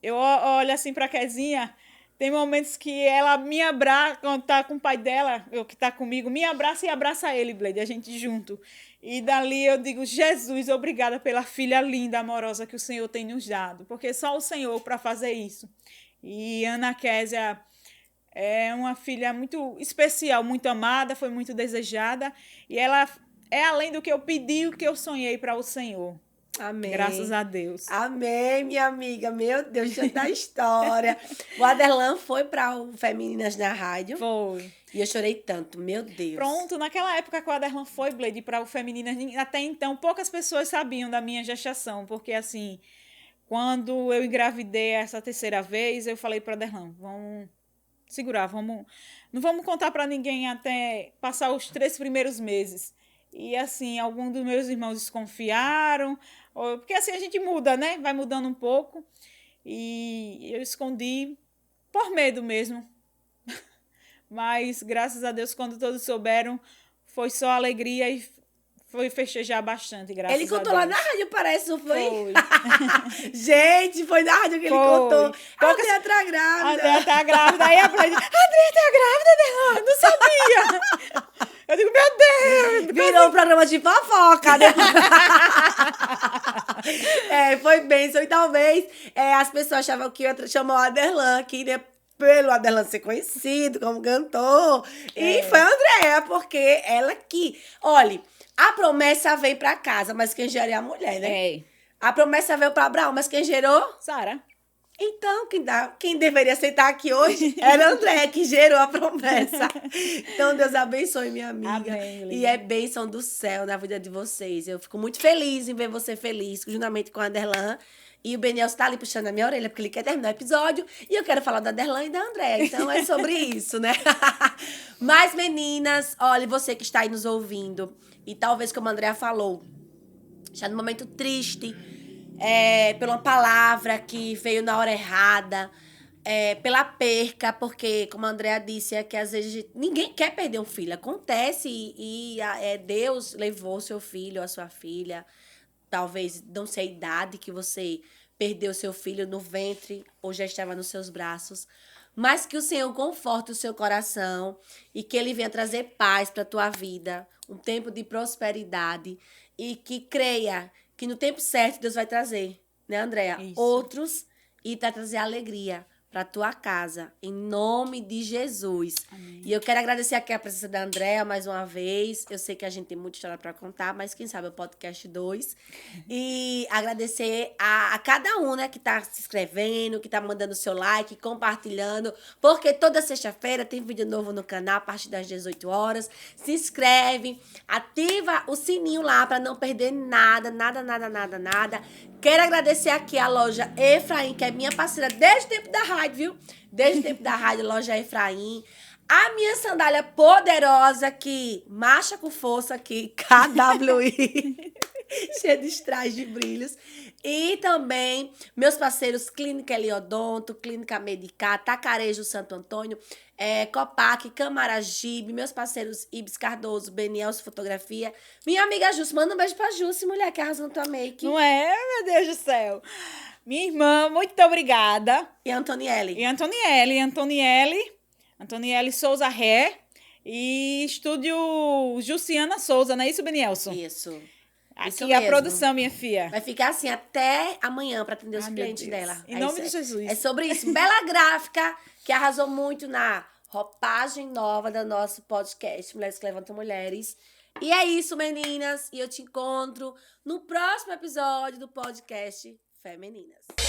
eu olho assim para a Kezinha, tem momentos que ela me abraça, quando tá com o pai dela, eu que tá comigo, me abraça e abraça ele, Blade, a gente junto. E dali eu digo, Jesus, obrigada pela filha linda, amorosa que o Senhor tem nos dado, porque só o Senhor para fazer isso. E Ana Késia é uma filha muito especial, muito amada, foi muito desejada, e ela é além do que eu pedi, o que eu sonhei para o Senhor. Amém. Graças a Deus. Amém, minha amiga. Meu Deus, tanta história. O Aderlan foi para o Femininas na Rádio. Foi. E eu chorei tanto, meu Deus. Pronto, naquela época que o Aderlan foi, Blade, para o Femininas, até então poucas pessoas sabiam da minha gestação, porque assim, quando eu engravidei essa terceira vez, eu falei para o Aderlan, vamos segurar, não vamos contar para ninguém até passar os 3 primeiros meses. E assim, alguns dos meus irmãos desconfiaram, porque assim a gente muda, né? Vai mudando um pouco. E eu escondi por medo mesmo. Mas, graças a Deus, quando todos souberam, foi só alegria e foi festejar bastante, graças a Deus. Ele contou lá na rádio, parece, não foi? Foi. Gente, foi na rádio que ele contou. A Andréa tá grávida. A Andréa tá grávida. Aí a Blade, Andréa tá grávida, Aderlan? Eu não sabia. Eu digo, meu Deus. Virou um programa de fofoca, né? Foi bênção. E talvez as pessoas achavam que eu ia chamar o Aderlan, que iria pelo Aderlan ser conhecido como cantor. E foi a Andréa, porque ela que... Olha, a promessa vem pra casa, mas quem gera é a mulher, né? A promessa veio pra Abraão, mas quem gerou? Sara. Então, quem deveria sentar aqui hoje era a Andréa, que gerou a promessa. Então, Deus abençoe, minha amiga. Amém, e é bênção do céu na vida de vocês. Eu fico muito feliz em ver você feliz, juntamente com a Aderlan. E o Beniel está ali puxando a minha orelha, porque ele quer terminar o episódio. E eu quero falar da Aderlan e da Andréa. Então, é sobre isso, né? Mas, meninas, olha, você que está aí nos ouvindo, e talvez, como a Andréa falou, já no momento triste... pela palavra que veio na hora errada, pela perca, porque, como a Andréa disse, é que às vezes ninguém quer perder um filho. Acontece e Deus levou seu filho, a sua filha, talvez não sei a idade que você perdeu seu filho no ventre ou já estava nos seus braços, mas que o Senhor conforte o seu coração e que Ele venha trazer paz para a tua vida, um tempo de prosperidade e que creia que no tempo certo Deus vai trazer, né, Andréa? Isso. Outros e vai trazer alegria. para tua casa, em nome de Jesus. Amém. E eu quero agradecer aqui a presença da Andréa mais uma vez. Eu sei que a gente tem muita história para contar, mas quem sabe é o podcast 2. E agradecer a cada um, né, que tá se inscrevendo, que tá mandando seu like, compartilhando, porque toda sexta-feira tem vídeo novo no canal a partir das 18 horas. Se inscreve, ativa o sininho lá para não perder nada. Quero agradecer aqui a loja Efraim, que é minha parceira desde o tempo da rádio, viu? Desde o tempo da rádio, loja Efraim. A minha sandália poderosa aqui, marcha com força aqui, KWI, cheia de strass de brilhos. E também meus parceiros Clínica Eliodonto, Clínica Medicar, Tacarejo Santo Antônio, Copac, Camaragibe, meus parceiros Ibis Cardoso, Benielso Fotografia. Minha amiga Jussi, manda um beijo pra Jussi, mulher, que arrasou na tua make. Não é, meu Deus do céu. Minha irmã, muito obrigada. E Antonielle. Antonielle Souza Ré e estúdio Jussiana Souza, não é isso, Benielson? Isso. Aqui a produção, minha filha. Vai ficar assim até amanhã para atender os clientes dela. Em nome de Jesus. É sobre isso. Bela Gráfica, que arrasou muito na roupagem nova do nosso podcast, Mulheres que Levantam Mulheres. E é isso, meninas. E eu te encontro no próximo episódio do podcast Femininas.